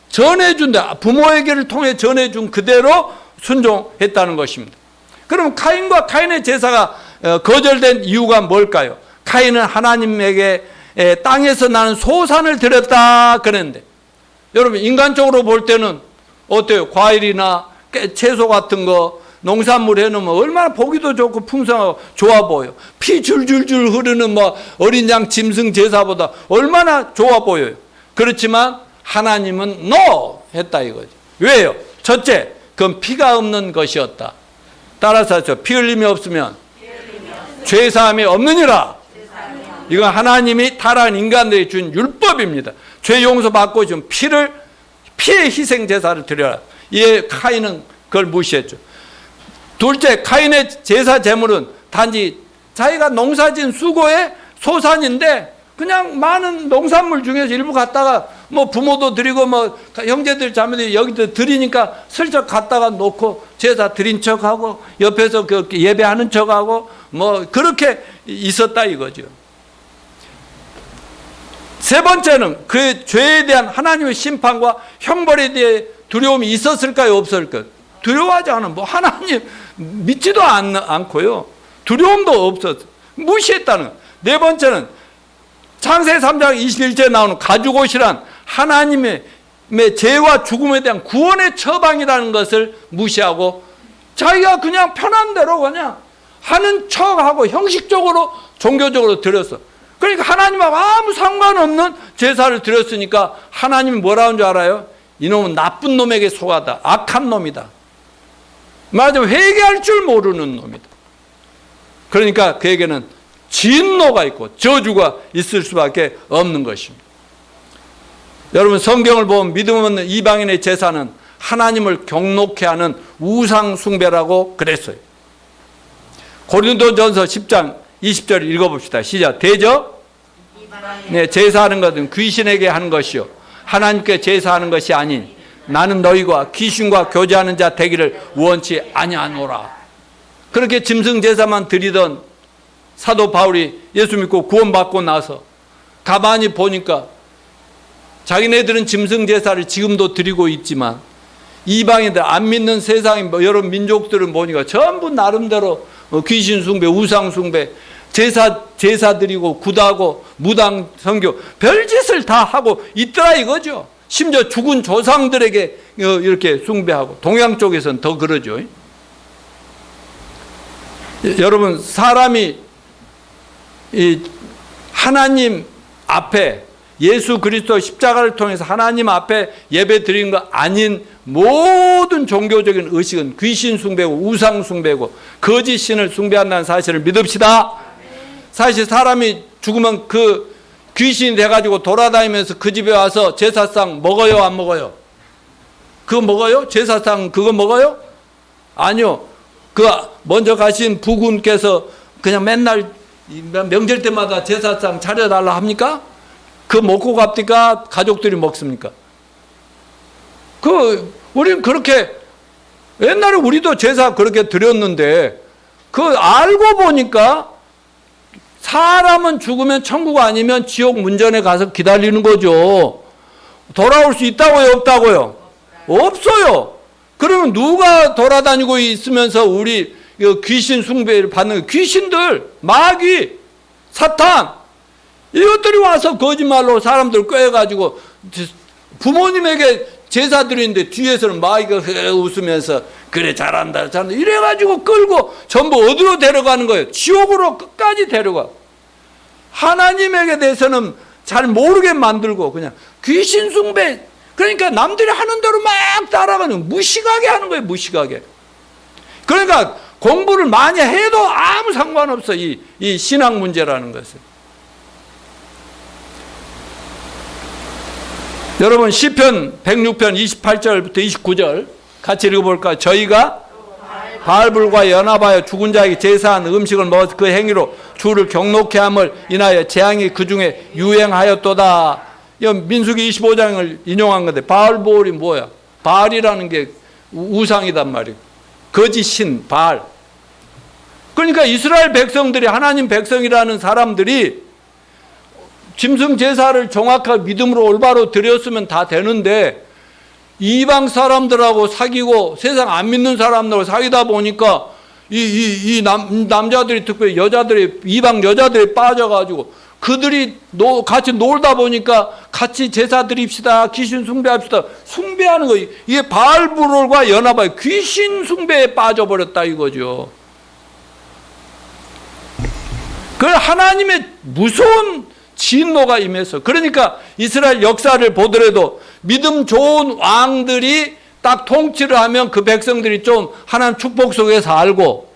전해준다. 부모에게를 통해 전해준 그대로 순종했다는 것입니다. 그럼 카인과 카인의 제사가 거절된 이유가 뭘까요? 카인은 하나님에게 땅에서 나는 소산을 드렸다 그랬는데, 여러분 인간적으로 볼 때는 어때요? 과일이나 채소 같은 거 농산물 해놓으면 얼마나 보기도 좋고 풍성하고 좋아 보여요. 피 줄줄줄 흐르는 뭐 어린 양 짐승 제사보다 얼마나 좋아 보여요. 그렇지만 하나님은 NO 했다 이거죠. 왜요? 첫째, 그건 피가 없는 것이었다. 따라서 피 흘림이 없으면 죄사함이 없느니라. 이건 하나님이 타락한 인간들이 준 율법입니다. 죄 용서받고 준 피의 희생 제사를 드려라. 이에 카인은 그걸 무시했죠. 둘째, 카인의 제사 제물은 단지 자기가 농사진 수고의 소산인데 그냥 많은 농산물 중에서 일부 갖다가 뭐 부모도 드리고 뭐 형제들 자매들 여기도 드리니까 슬쩍 갖다가 놓고 제사 드린 척하고 옆에서 그 예배하는 척하고 뭐 그렇게 있었다 이거죠. 세 번째는 그 죄에 대한 하나님의 심판과 형벌에 대해 두려움이 있었을까요? 없었을까요? 두려워하지 않은 뭐 하나님 믿지도 않고요. 두려움도 없었어. 무시했다는 거예요. 네 번째는 창세기 3장 21절에 나오는 가죽옷이란 하나님의 죄와 죽음에 대한 구원의 처방이라는 것을 무시하고 자기가 그냥 편한 대로 그냥 하는 척하고 형식적으로 종교적으로 드렸어. 그러니까 하나님하고 아무 상관없는 제사를 드렸으니까 하나님이 뭐라고 하는 줄 알아요? 이놈은 나쁜 놈에게 속하다. 악한 놈이다. 맞아, 회개할 줄 모르는 놈이다. 그러니까 그에게는 진노가 있고 저주가 있을 수밖에 없는 것입니다. 여러분 성경을 보면 믿음 없는 이방인의 제사는 하나님을 경록케 하는 우상 숭배라고 그랬어요. 고린도전서 10장 20절 읽어봅시다. 시작. 대저 네, 제사하는 것은 귀신에게 하는 것이요 하나님께 제사하는 것이 아닌 나는 너희가 귀신과 교제하는 자 되기를 원치 아니하노라. 그렇게 짐승 제사만 드리던 사도 바울이 예수 믿고 구원받고 나서 가만히 보니까 자기네들은 짐승 제사를 지금도 드리고 있지만 이방인들 안 믿는 세상의 여러 민족들은 보니까 전부 나름대로 귀신 숭배, 우상 숭배, 제사 드리고 굿하고 무당 선교 별짓을 다 하고 있더라 이거죠. 심지어 죽은 조상들에게 이렇게 숭배하고 동양 쪽에서는 더 그러죠. 여러분 사람이 이 하나님 앞에 예수 그리스도 십자가를 통해서 하나님 앞에 예배 드린 거 아닌 모든 종교적인 의식은 귀신 숭배고 우상 숭배고 거짓 신을 숭배한다는 사실을 믿읍시다. 사실 사람이 죽으면 그 귀신이 돼가지고 돌아다니면서 그 집에 와서 제사상 먹어요 안 먹어요? 그거 먹어요? 제사상 그거 먹어요? 아니요. 그 먼저 가신 부군께서 그냥 맨날 명절 때마다 제사상 차려달라 합니까? 그거 먹고 갑니까? 가족들이 먹습니까? 우리는 그렇게 옛날에 우리도 제사 그렇게 드렸는데 그 알고 보니까 사람은 죽으면 천국 아니면 지옥 문전에 가서 기다리는 거죠. 돌아올 수 있다고요? 없다고요? 없어요. 그러면 누가 돌아다니고 있으면서 우리 귀신 숭배를 받는 귀신들, 마귀, 사탄 이것들이 와서 거짓말로 사람들 꿰가지고 부모님에게 제사 드리는데 뒤에서는 마귀가 웃으면서 그래 잘한다 잘한다 이래가지고 끌고 전부 어디로 데려가는 거예요? 지옥으로 끝까지 데려가. 하나님에게 대해서는 잘 모르게 만들고 그냥 귀신 숭배, 그러니까 남들이 하는 대로 막 따라가는 무식하게 하는 거예요. 무식하게. 그러니까 공부를 많이 해도 아무 상관없어. 이 신앙 문제라는 것은. 여러분 시편 106편 28절부터 29절 같이 읽어볼까요? 저희가 바알불과 연합하여 죽은 자에게 제사한 음식을 먹어서 그 행위로 주를 경록케 함을 인하여 재앙이 그 중에 유행하였도다. 이건 민수기 25장을 인용한 건데 바알볼이 뭐야? 바알이라는 게 우상이단 말이에요. 거짓신 바알. 그러니까 이스라엘 백성들이 하나님 백성이라는 사람들이 짐승 제사를 정확하게 믿음으로 올바로 드렸으면 다 되는데 이방 사람들하고 사귀고 세상 안 믿는 사람들하고 사귀다 보니까 남자들이 특별히 여자들이, 이방 여자들이 빠져가지고 그들이 같이 놀다 보니까 같이 제사 드립시다, 귀신 숭배합시다, 숭배하는 거, 이게 바알브롤과 연합하여 귀신 숭배에 빠져버렸다 이거죠. 그 하나님의 무서운 진노가 임해서, 그러니까 이스라엘 역사를 보더라도 믿음 좋은 왕들이 딱 통치를 하면 그 백성들이 좀 하나님 축복 속에서 알고,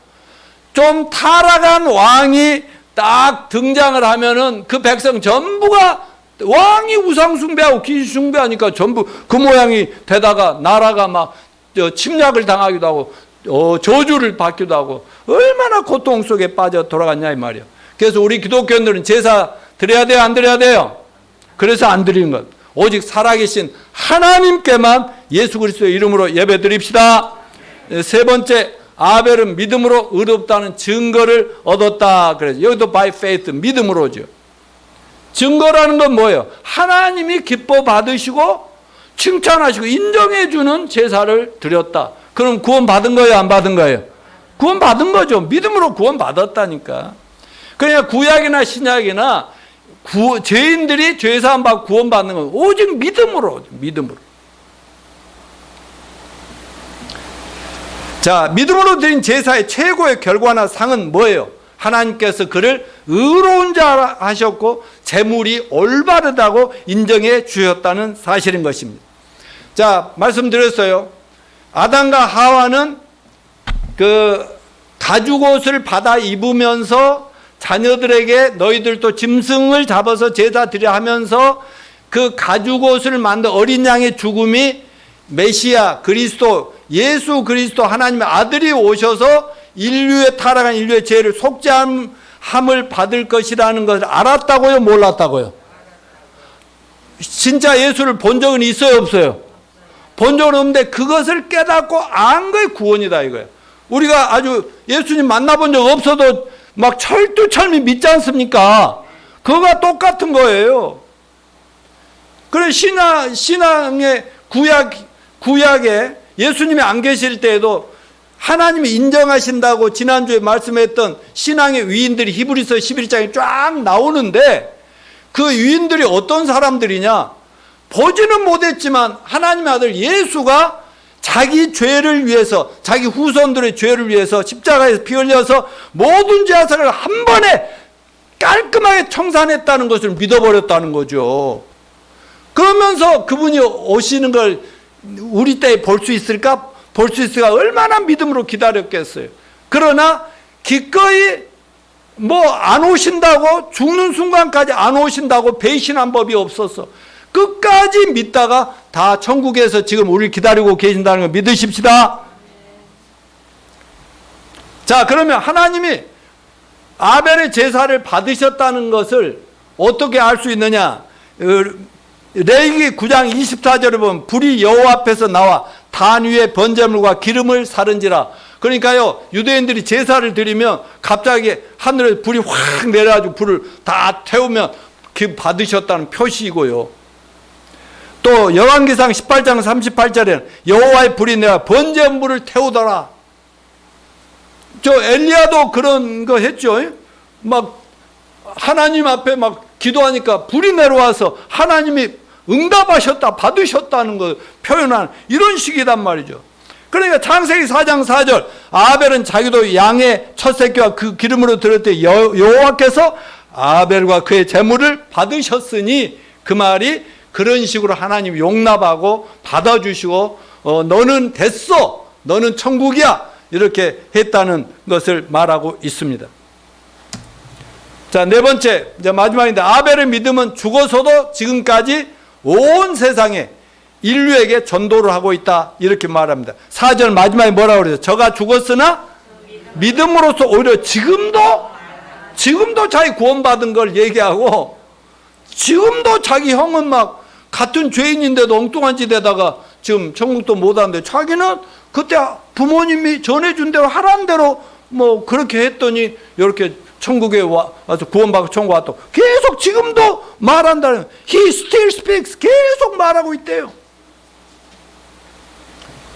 좀 타락한 왕이 딱 등장을 하면은 그 백성 전부가 왕이 우상 숭배하고 귀신 숭배하니까 전부 그 모양이 되다가 나라가 막 침략을 당하기도 하고 저주를 받기도 하고 얼마나 고통 속에 빠져 돌아갔냐 이 말이야. 그래서 우리 기독교인들은 제사 드려야 돼요, 안 드려야 돼요? 그래서 안 드리는 것. 오직 살아계신 하나님께만 예수 그리스도의 이름으로 예배 드립시다. 세 번째, 아벨은 믿음으로 의롭다는 증거를 얻었다. 그래서 여기도 by faith, 믿음으로죠. 증거라는 건 뭐예요? 하나님이 기뻐 받으시고 칭찬하시고 인정해 주는 제사를 드렸다. 그럼 구원 받은 거예요, 안 받은 거예요? 구원 받은 거죠. 믿음으로 구원 받았다니까. 그러니까 구약이나 신약이나 죄인들이 죄사함 받고 구원 받는 건 오직 믿음으로. 자, 믿음으로 드린 제사의 최고의 결과나 상은 뭐예요? 하나님께서 그를 의로운 자 하셨고 재물이 올바르다고 인정해 주셨다는 사실인 것입니다. 자, 말씀드렸어요. 아담과 하와는 그 가죽옷을 받아 입으면서 자녀들에게 너희들도 짐승을 잡아서 제사 드려 하면서 그 가죽옷을 만든 어린 양의 죽음이 메시아 그리스도, 예수 그리스도 하나님의 아들이 오셔서 인류의 타락한 인류의 죄를 속죄함을 받을 것이라는 것을 알았다고요, 몰랐다고요? 진짜 예수를 본 적은 있어요, 없어요? 본 적은 없는데 그것을 깨닫고 안 거에 구원이다 이거예요. 우리가 아주 예수님 만나본 적 없어도 막 철두철미 믿지 않습니까? 그거가 똑같은 거예요. 그래 신앙의 구약에 예수님이 안 계실 때에도 하나님이 인정하신다고 지난주에 말씀했던 신앙의 위인들이 히브리서 11장에 쫙 나오는데 그 위인들이 어떤 사람들이냐? 보지는 못했지만 하나님의 아들 예수가 자기 죄를 위해서, 자기 후손들의 죄를 위해서 십자가에서 피 흘려서 모든 죄악을 한 번에 깔끔하게 청산했다는 것을 믿어버렸다는 거죠. 그러면서 그분이 오시는 걸 우리 때에 볼 수 있을까? 볼 수 있을까? 얼마나 믿음으로 기다렸겠어요. 그러나 기꺼이 안 오신다고, 죽는 순간까지 안 오신다고 배신한 법이 없었어. 끝까지 믿다가 다 천국에서 지금 우리를 기다리고 계신다는 걸 믿으십시다. 자, 그러면 하나님이 아벨의 제사를 받으셨다는 것을 어떻게 알 수 있느냐? 레위기 9장 24절에 보면 불이 여호와 앞에서 나와 단 위에 번제물과 기름을 사른지라. 그러니까요, 유대인들이 제사를 드리면 갑자기 하늘에 불이 확 내려가지고 불을 다 태우면 받으셨다는 표시이고요. 또 열왕기상 18장 38절에는 여호와의 불이 내려 번제물을 태우더라. 저 엘리야도 그런 거 했죠. 막 하나님 앞에 막 기도하니까 불이 내려와서 하나님이 응답하셨다, 받으셨다는 걸 표현하는 이런 식이단 말이죠. 그러니까 창세기 4장 4절 아벨은 자기도 양의 첫 새끼와 그 기름으로 드릴 때 여호와께서 아벨과 그의 제물을 받으셨으니, 그 말이 그런 식으로 하나님 용납하고 받아주시고 너는 됐어, 너는 천국이야, 이렇게 했다는 것을 말하고 있습니다. 자, 네 번째, 이제 마지막인데, 아벨의 믿음은 죽어서도 지금까지 온 세상에 인류에게 전도를 하고 있다, 이렇게 말합니다. 4절 마지막에 뭐라고 그러죠? 저가 죽었으나 믿음으로써 오히려 지금도 자기 구원받은 걸 얘기하고, 지금도 자기 형은 막 같은 죄인인데도 엉뚱한 짓에다가 지금 천국도 못하는데 자기는 그때 부모님이 전해준 대로 하라는 대로 뭐 그렇게 했더니 이렇게 천국에 와서 구원받고 천국 왔다고 계속 지금도 말한다는, He still speaks, 계속 말하고 있대요.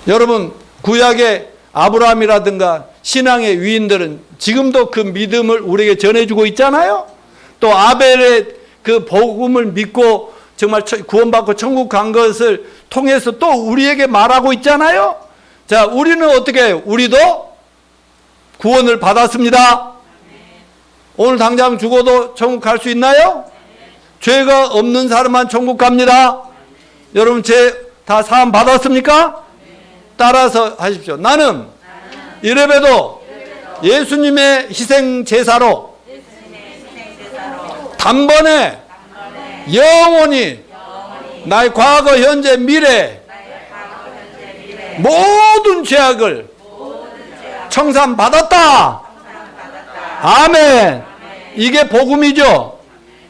여러분, 구약의 아브라함이라든가 신앙의 위인들은 지금도 그 믿음을 우리에게 전해주고 있잖아요. 또 아벨의 그 복음을 믿고 정말 구원받고 천국 간 것을 통해서 또 우리에게 말하고 있잖아요. 자, 우리는 어떻게 해요? 우리도 구원을 받았습니다. 오늘 당장 죽어도 천국 갈 수 있나요? 죄가 없는 사람만 천국 갑니다. 여러분 죄 다 사함 받았습니까? 따라서 하십시오. 나는 이래봬도 예수님의 희생 제사로 단번에 영원히 나의 과거, 현재, 미래 모든 죄악을 청산받았다. 아멘. 이게 복음이죠.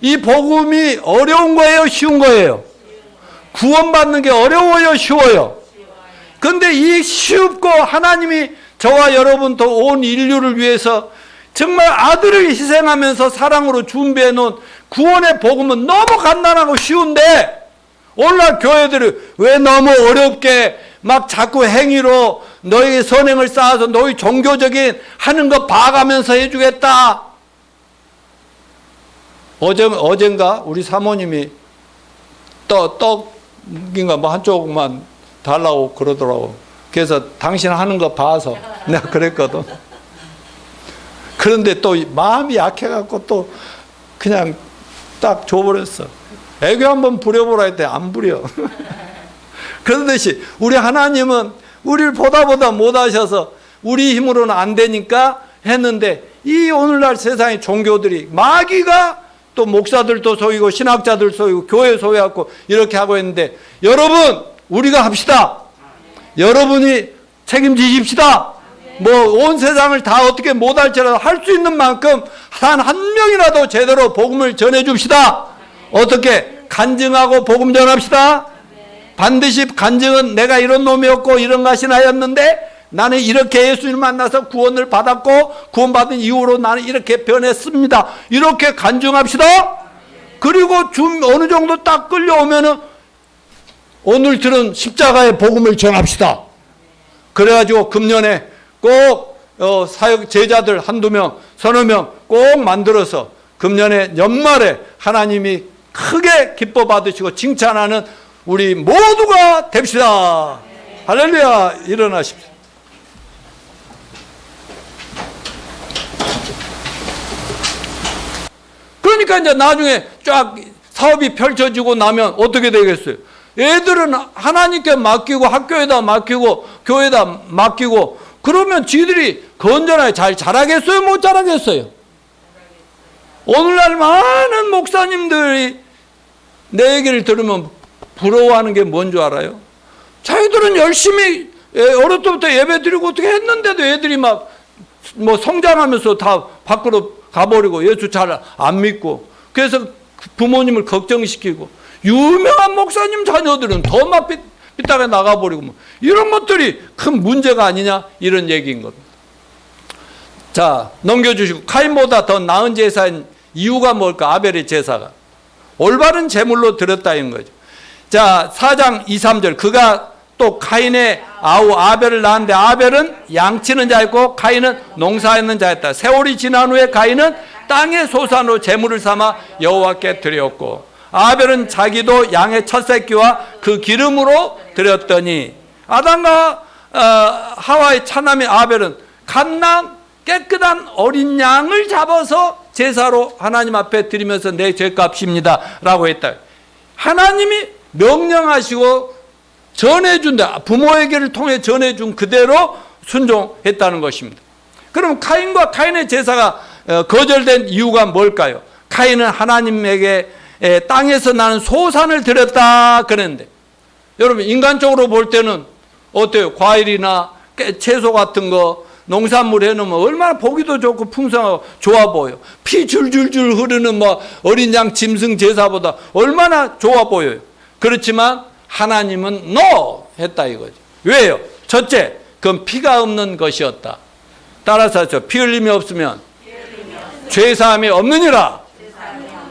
이 복음이 어려운 거예요? 쉬운 거예요? 구원받는 게 어려워요? 쉬워요? 근데 이 쉽고 하나님이 저와 여러분 또 온 인류를 위해서 정말 아들을 희생하면서 사랑으로 준비해 놓은 구원의 복음은 너무 간단하고 쉬운데 오늘날 교회들이 왜 너무 어렵게 막 자꾸 행위로 너희 선행을 쌓아서 너희 종교적인 하는 거 봐가면서 해주겠다. 어젠가 우리 사모님이 떡인가 뭐 한쪽만 달라고 그러더라고. 그래서 당신 하는 거 봐서 내가 그랬거든. 그런데 또 마음이 약해갖고 또 그냥 딱 줘버렸어. 애교 한번 부려보라 했더니 안 부려. 그러듯이 우리 하나님은 우리를 보다 못하셔서 우리 힘으로는 안 되니까 했는데 이 오늘날 세상의 종교들이 마귀가 또 목사들도 속이고 신학자들 속이고 교회 속여갖고 이렇게 하고 있는데 여러분 우리가 합시다. 여러분이 책임지십시다. 뭐 온 세상을 다 어떻게 못할지라도 할 수 있는 만큼 단 한 명이라도 제대로 복음을 전해줍시다. 어떻게? 간증하고 복음 전합시다. 반드시 간증은 내가 이런 놈이었고 이런 가시나였는데 나는 이렇게 예수님을 만나서 구원을 받았고 구원받은 이후로 나는 이렇게 변했습니다. 이렇게 간증합시다. 그리고 어느 정도 딱 끌려오면은 오늘 들은 십자가의 복음을 전합시다. 그래가지고 금년에 꼭 사역 제자들 한두 명, 서너 명 꼭 만들어서 금년에 연말에 하나님이 크게 기뻐 받으시고 칭찬하는 우리 모두가 됩시다. 할렐루야. 일어나십시오. 그러니까 이제 나중에 쫙 사업이 펼쳐지고 나면 어떻게 되겠어요? 애들은 하나님께 맡기고 학교에다 맡기고 교회에다 맡기고 그러면 지들이 건전하게 잘 자라겠어요? 못 자라겠어요? 오늘날 많은 목사님들이 내 얘기를 들으면 부러워하는 게 뭔 줄 알아요? 자기들은 열심히 어릴 때부터 예배 드리고 어떻게 했는데도 애들이 막 뭐 성장하면서 다 밖으로 가버리고 예수 잘 안 믿고 그래서 부모님을 걱정시키고 유명한 목사님 자녀들은 더 막 삐딱하게 나가버리고 뭐 이런 것들이 큰 문제가 아니냐 이런 얘기인 겁니다. 자 넘겨주시고 카인보다 더 나은 제사인 이유가 뭘까? 아벨의 제사가 올바른 제물로 드렸다는 거죠. 자 4장 2, 3절 그가 또 카인의 아우 아벨을 낳았는데 아벨은 양치는 자였고 카인은 농사하는 자였다. 세월이 지난 후에 카인은 땅의 소산으로 제물을 삼아 여호와께 드렸고 아벨은 자기도 양의 첫 새끼와 그 기름으로 드렸더니 아담과 하와의 차남인 아벨은 갓난 깨끗한 어린 양을 잡아서 제사로 하나님 앞에 드리면서 내 죄값입니다 라고 했다. 하나님이 명령하시고 전해준다. 부모에게를 통해 전해준 그대로 순종했다는 것입니다. 그럼 카인과 카인의 제사가 거절된 이유가 뭘까요? 카인은 하나님에게 땅에서 나는 소산을 드렸다 그랬는데 여러분 인간적으로 볼 때는 어때요? 과일이나 채소 같은 거 농산물 해놓으면 얼마나 보기도 좋고 풍성하고 좋아 보여요. 피 줄줄줄 흐르는 뭐 어린 양 짐승 제사보다 얼마나 좋아 보여요. 그렇지만 하나님은 NO! 했다 이거죠. 왜요? 첫째, 그건 피가 없는 것이었다. 따라서 피 흘림이 없으면 죄사함이 없느니라.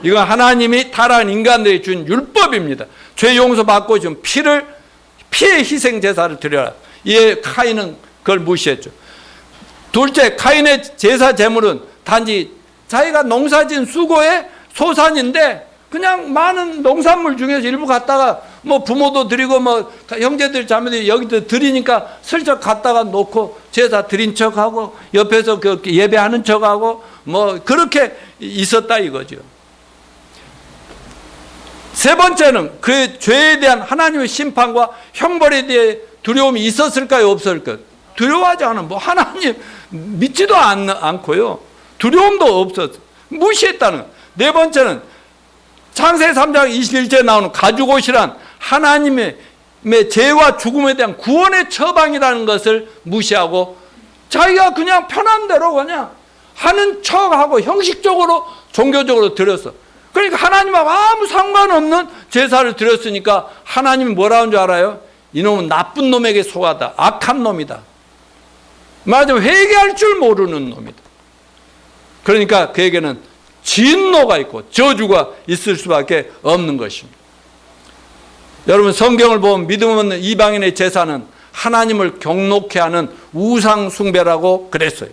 이건 하나님이 타락한 인간들이 준 율법입니다. 죄 용서 받고 준 피의 희생 제사를 드려라. 이에 카인은 그걸 무시했죠. 둘째, 카인의 제사 제물은 단지 자기가 농사진 수고의 소산인데 그냥 많은 농산물 중에서 일부 갖다가 뭐 부모도 드리고 뭐 형제들 자매들이 여기도 드리니까 슬쩍 갖다가 놓고 제사 드린 척하고 옆에서 그 예배하는 척하고 뭐 그렇게 있었다 이거죠. 세 번째는 그 죄에 대한 하나님의 심판과 형벌에 대해 두려움이 있었을까요, 없었을까요? 두려워하지 않은 뭐 하나님 믿지도 않고요. 두려움도 없었어요. 무시했다는 거예요. 네 번째는 창세기 3장 21절에 나오는 가죽옷이란 하나님의 죄와 죽음에 대한 구원의 처방이라는 것을 무시하고 자기가 그냥 편한 대로 그냥 하는 척하고 형식적으로 종교적으로 드렸어. 그러니까 하나님하고 아무 상관없는 제사를 드렸으니까 하나님이 뭐라는 줄 알아요? 이놈은 나쁜 놈에게 속하다. 악한 놈이다. 맞아, 회개할 줄 모르는 놈이다. 그러니까 그에게는 진노가 있고 저주가 있을 수밖에 없는 것입니다. 여러분, 성경을 보면 믿음 없는 이방인의 제사는 하나님을 경록케 하는 우상 숭배라고 그랬어요.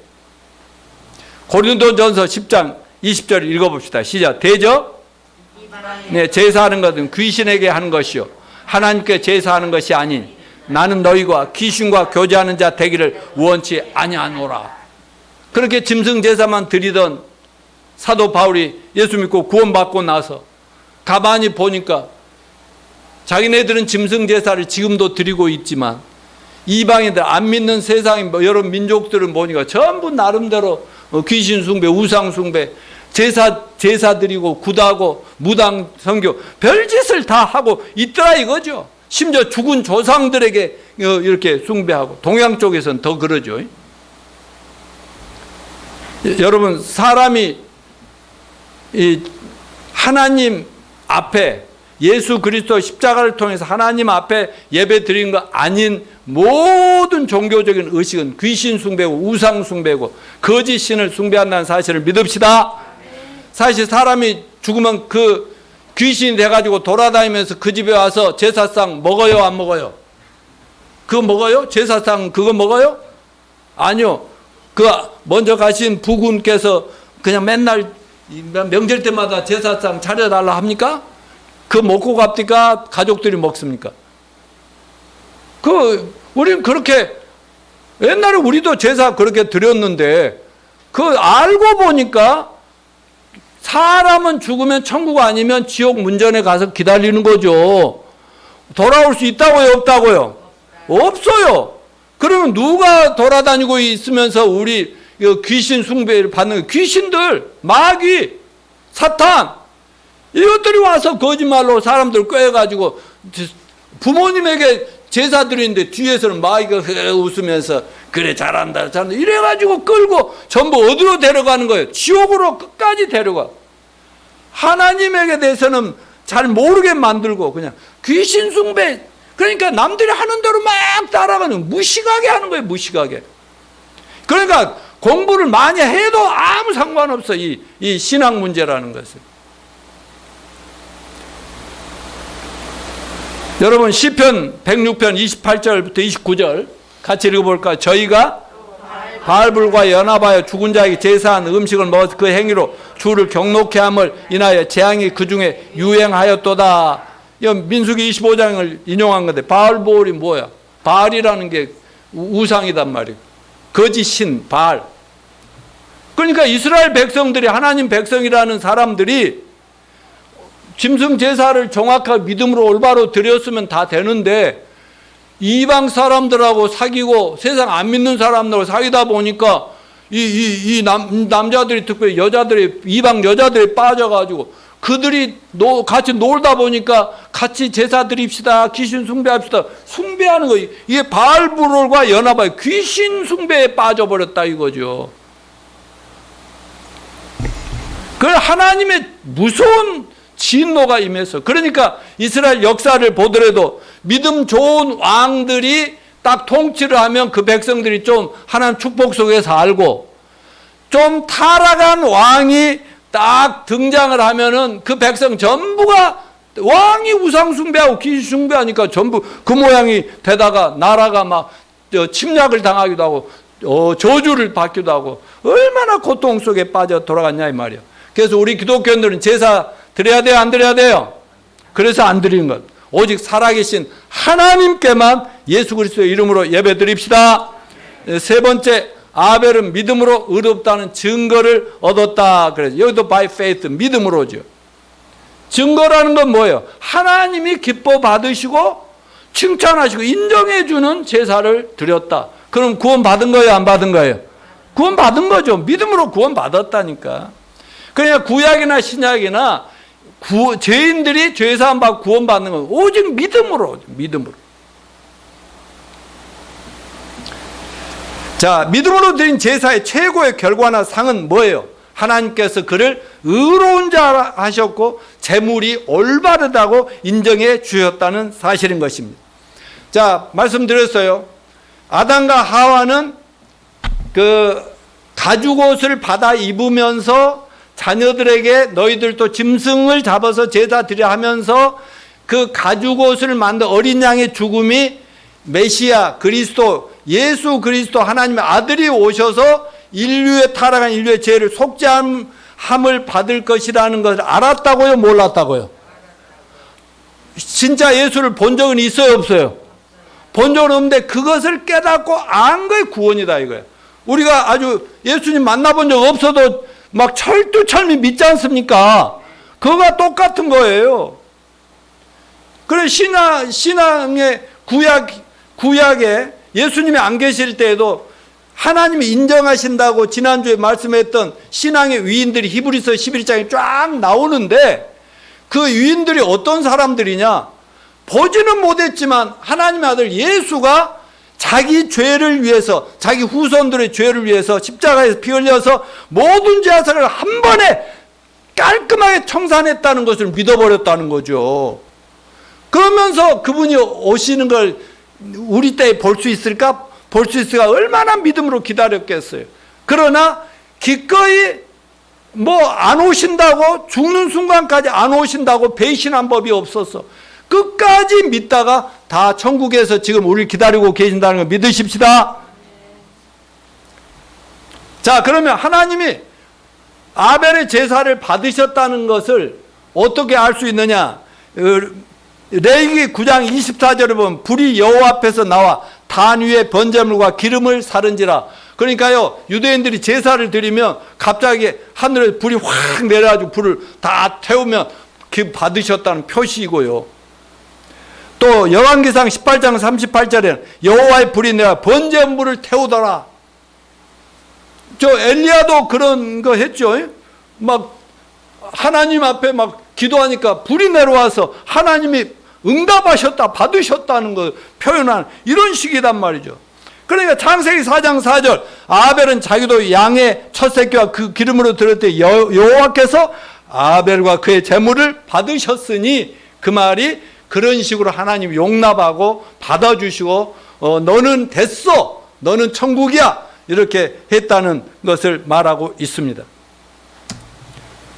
고린도전서 10장 20절 읽어봅시다. 시작. 대저 네, 제사하는 것은 귀신에게 하는 것이요 하나님께 제사하는 것이 아닌 나는 너희와 귀신과 교제하는 자 되기를 원치 아니하노라. 그렇게 짐승 제사만 드리던 사도 바울이 예수 믿고 구원받고 나서 가만히 보니까 자기네들은 짐승 제사를 지금도 드리고 있지만 이방인들 안 믿는 세상의 여러 민족들은 보니까 전부 나름대로 귀신 숭배, 우상 숭배, 제사 드리고 굿하고 무당 선교 별짓을 다 하고 있더라 이거죠. 심지어 죽은 조상들에게 이렇게 숭배하고 동양 쪽에서는 더 그러죠. 여러분, 사람이 이 하나님 앞에 예수 그리스도 십자가를 통해서 하나님 앞에 예배 드리는 거 아닌 모든 종교적인 의식은 귀신 숭배고 우상 숭배고 거짓 신을 숭배한다는 사실을 믿읍시다. 사실 사람이 죽으면 그 귀신이 돼가지고 돌아다니면서 그 집에 와서 제사상 먹어요, 안 먹어요? 그거 먹어요? 제사상 그거 먹어요? 아니요. 그 먼저 가신 부군께서 그냥 맨날 명절 때마다 제사상 차려달라 합니까? 그거 먹고 갑니까? 가족들이 먹습니까? 우리는 그렇게 옛날에 우리도 제사 그렇게 드렸는데 알고 보니까 사람은 죽으면 천국 아니면 지옥 문전에 가서 기다리는 거죠. 돌아올 수 있다고요, 없다고요? 없어요. 그러면 누가 돌아다니고 있으면서 우리 귀신 숭배를 받는 귀신들, 마귀, 사탄 이것들이 와서 거짓말로 사람들 꿰가지고 부모님에게 제사 드리는데 뒤에서는 마귀가 웃으면서 그래 잘한다 이래가지고 끌고 전부 어디로 데려가는 거예요? 지옥으로 끝까지 데려가. 하나님에게 대해서는 잘 모르게 만들고 그냥 귀신 숭배, 그러니까 남들이 하는 대로 막 따라가는, 무식하게 하는 거예요. 무식하게. 그러니까 공부를 많이 해도 아무 상관없어. 이 신앙 문제라는 것은. 여러분, 시편 106편 28절부터 29절 같이 읽어볼까요? 저희가 바알불과 연합하여 죽은 자에게 제사한 음식을 먹어서 그 행위로 주를 경록케 함을 인하여 재앙이 그 중에 유행하였도다. 민수기 25장을 인용한 건데 바알볼이 뭐야? 바알이라는 게 우상이단 말이에요. 거짓 신 바알. 그러니까 이스라엘 백성들이, 하나님 백성이라는 사람들이 짐승 제사를 정확하게 믿음으로 올바로 드렸으면 다 되는데 이방 사람들하고 사귀고 세상 안 믿는 사람들하고 사귀다 보니까 남자들이, 특별히 여자들이, 이방 여자들이 빠져가지고 그들이 같이 놀다 보니까 같이 제사 드립시다, 귀신 숭배합시다, 숭배하는 거예요. 이게 바알불과 연합하여 귀신 숭배에 빠져버렸다 이거죠. 그 하나님의 무서운 진노가 임해서, 그러니까 이스라엘 역사를 보더라도 믿음 좋은 왕들이 딱 통치를 하면 그 백성들이 좀 하나님 축복 속에 살고, 좀 타락한 왕이 딱 등장을 하면은 그 백성 전부가 왕이 우상 숭배하고 귀신 숭배하니까 전부 그 모양이 되다가 나라가 막 침략을 당하기도 하고 저주를 받기도 하고 얼마나 고통 속에 빠져 돌아갔냐 이 말이에요. 그래서 우리 기독교인들은 제사 드려야 돼요, 안 드려야 돼요? 그래서 안 드리는 것. 오직 살아계신 하나님께만 예수 그리스도의 이름으로 예배 드립시다. 세 번째, 아벨은 믿음으로 의롭다는 증거를 얻었다. 그래서 여기도 by faith, 믿음으로죠. 증거라는 건 뭐예요? 하나님이 기뻐 받으시고 칭찬하시고 인정해 주는 제사를 드렸다. 그럼 구원 받은 거예요, 안 받은 거예요? 구원 받은 거죠. 믿음으로 구원 받았다니까. 그러니까 구약이나 신약이나 죄인들이 죄사함 받고 구원 받는 건 오직 믿음으로, 믿음으로. 자, 믿음으로 드린 제사의 최고의 결과나 상은 뭐예요? 하나님께서 그를 의로운 자 하셨고 재물이 올바르다고 인정해 주셨다는 사실인 것입니다. 자, 말씀드렸어요. 아담과 하와는 그 가죽옷을 받아 입으면서 자녀들에게 너희들도 짐승을 잡아서 제사 드려 하면서 그 가죽옷을 만든 어린 양의 죽음이 메시아 그리스도, 예수 그리스도 하나님의 아들이 오셔서 인류의 타락한 인류의 죄를 속죄함을 받을 것이라는 것을 알았다고요, 몰랐다고요? 진짜 예수를 본 적은 있어요, 없어요? 본 적은 없는데 그것을 깨닫고 안 거에 구원이다 이거예요. 우리가 아주 예수님 만나본 적 없어도 막 철두철미 믿지 않습니까? 그거가 똑같은 거예요. 그래 신앙의 구약에 예수님이 안 계실 때에도 하나님이 인정하신다고 지난주에 말씀했던 신앙의 위인들이 히브리서 11장에 쫙 나오는데 그 위인들이 어떤 사람들이냐? 보지는 못했지만 하나님의 아들 예수가 자기 죄를 위해서, 자기 후손들의 죄를 위해서 십자가에서 피 흘려서 모든 죄사를 한 번에 깔끔하게 청산했다는 것을 믿어버렸다는 거죠. 그러면서 그분이 오시는 걸 우리 때에 볼 수 있을까? 볼 수 있을까? 얼마나 믿음으로 기다렸겠어요. 그러나 기꺼이 안 오신다고, 죽는 순간까지 안 오신다고 배신한 법이 없었어. 끝까지 믿다가 다 천국에서 지금 우리를 기다리고 계신다는 걸 믿으십시다. 자, 그러면 하나님이 아벨의 제사를 받으셨다는 것을 어떻게 알 수 있느냐? 레위기 9장 24절에 보면 불이 여호와 앞에서 나와 단 위에 번제물과 기름을 사른지라. 그러니까요, 유대인들이 제사를 드리면 갑자기 하늘에 불이 확 내려가지고 불을 다 태우면 받으셨다는 표시이고요. 또 열왕기상 18장 38절에는 여호와의 불이 내려 번제물을 태우더라. 저 엘리야도 그런 거 했죠. 막 하나님 앞에 막 기도하니까 불이 내려와서 하나님이 응답하셨다, 받으셨다는 걸 표현한 이런 식이란 말이죠. 그러니까 창세기 4장 4절 아벨은 자기도 양의 첫 새끼와 그 기름으로 드릴 때 여호와께서 아벨과 그의 제물을 받으셨으니 그 말이 그런 식으로 하나님 용납하고 받아주시고 너는 됐어, 너는 천국이야 이렇게 했다는 것을 말하고 있습니다.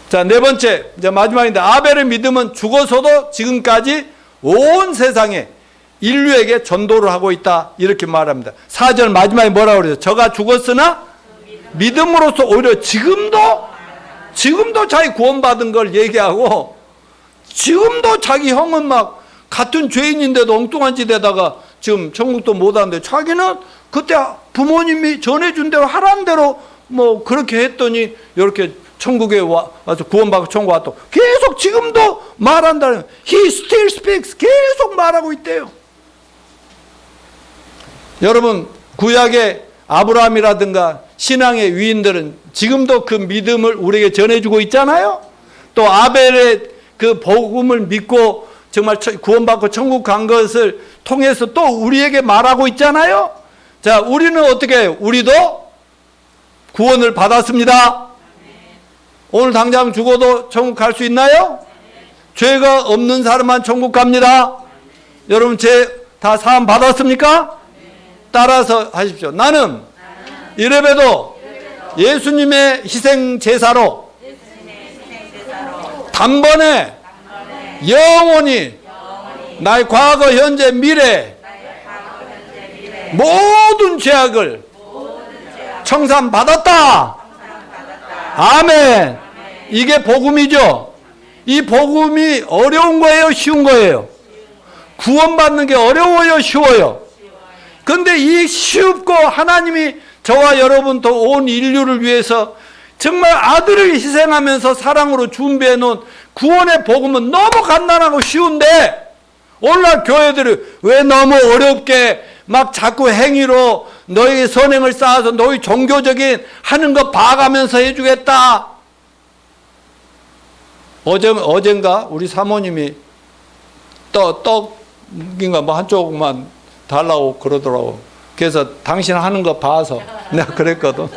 자, 네 번째, 이제 마지막인데 아벨의 믿음은 죽어서도 지금까지 온 세상에 인류에게 전도를 하고 있다 이렇게 말합니다. 4절 마지막에 뭐라고 그러죠? 저가 죽었으나 믿음으로써 오히려 지금도 자기 구원받은 걸 얘기하고 지금도 자기 형은 막 같은 죄인인데도 엉뚱한 짓에다가 지금 천국도 못 하는데 자기는 그때 부모님이 전해준 대로 하라는 대로 뭐 그렇게 했더니 이렇게 천국에 와서 구원받고 천국 왔다. 계속 지금도 말한다는, He still speaks. 계속 말하고 있대요. 여러분, 구약의 아브라함이라든가 신앙의 위인들은 지금도 그 믿음을 우리에게 전해주고 있잖아요. 또 아벨의 그 복음을 믿고 정말 구원받고 천국 간 것을 통해서 또 우리에게 말하고 있잖아요. 자, 우리는 어떻게 해요? 우리도 구원을 받았습니다. 오늘 당장 죽어도 천국 갈 수 있나요? 죄가 없는 사람만 천국 갑니다. 여러분 죄 다 사함 받았습니까? 따라서 하십시오. 나는 이래봬도 예수님의 희생 제사로 단번에 영원히 나의 과거, 현재, 미래 모든 죄악을 청산받았다. 아멘. 이게 복음이죠. 이 복음이 어려운 거예요, 쉬운 거예요? 구원받는 게 어려워요, 쉬워요? 근데 이 쉽고 하나님이 저와 여러분 또 온 인류를 위해서 정말 아들을 희생하면서 사랑으로 준비해 놓은 구원의 복음은 너무 간단하고 쉬운데 오늘날 교회들이 왜 너무 어렵게 막 자꾸 행위로 너희 선행을 쌓아서 너희 종교적인 하는 거 봐가면서 해주겠다. 어젠가 우리 사모님이 떡인가 뭐 한쪽만 달라고 그러더라고. 그래서 당신 하는 거 봐서 내가 그랬거든.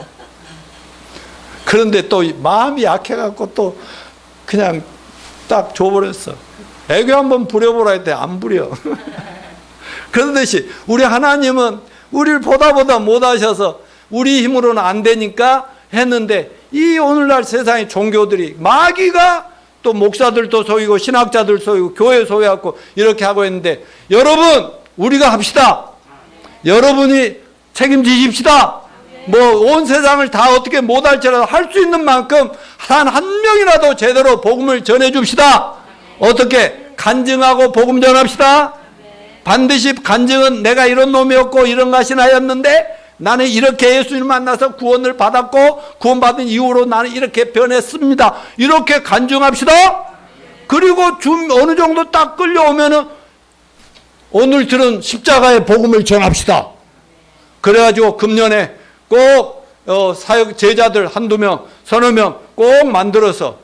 그런데 또 마음이 약해갖고 또 그냥 딱 줘버렸어. 애교 한번 부려보라 했더니 안 부려. 그러듯이 우리 하나님은 우리를 보다 못하셔서 우리 힘으로는 안 되니까 했는데 이 오늘날 세상의 종교들이 마귀가 또 목사들도 속이고 신학자들 속이고 교회 속여갖고 이렇게 하고 있는데 여러분 우리가 합시다. 여러분이 책임지십시다. 뭐 온 세상을 다 어떻게 못할지라도 할 수 있는 만큼 단 한 명이라도 제대로 복음을 전해줍시다. 어떻게? 간증하고 복음 전합시다. 반드시 간증은 내가 이런 놈이었고 이런 것이 나였는데 나는 이렇게 예수님을 만나서 구원을 받았고 구원받은 이후로 나는 이렇게 변했습니다. 이렇게 간증합시다. 그리고 어느 정도 딱 끌려오면은 오늘 들은 십자가의 복음을 전합시다. 그래가지고 금년에 꼭 사역 제자들 한두 명, 서너 명 꼭 만들어서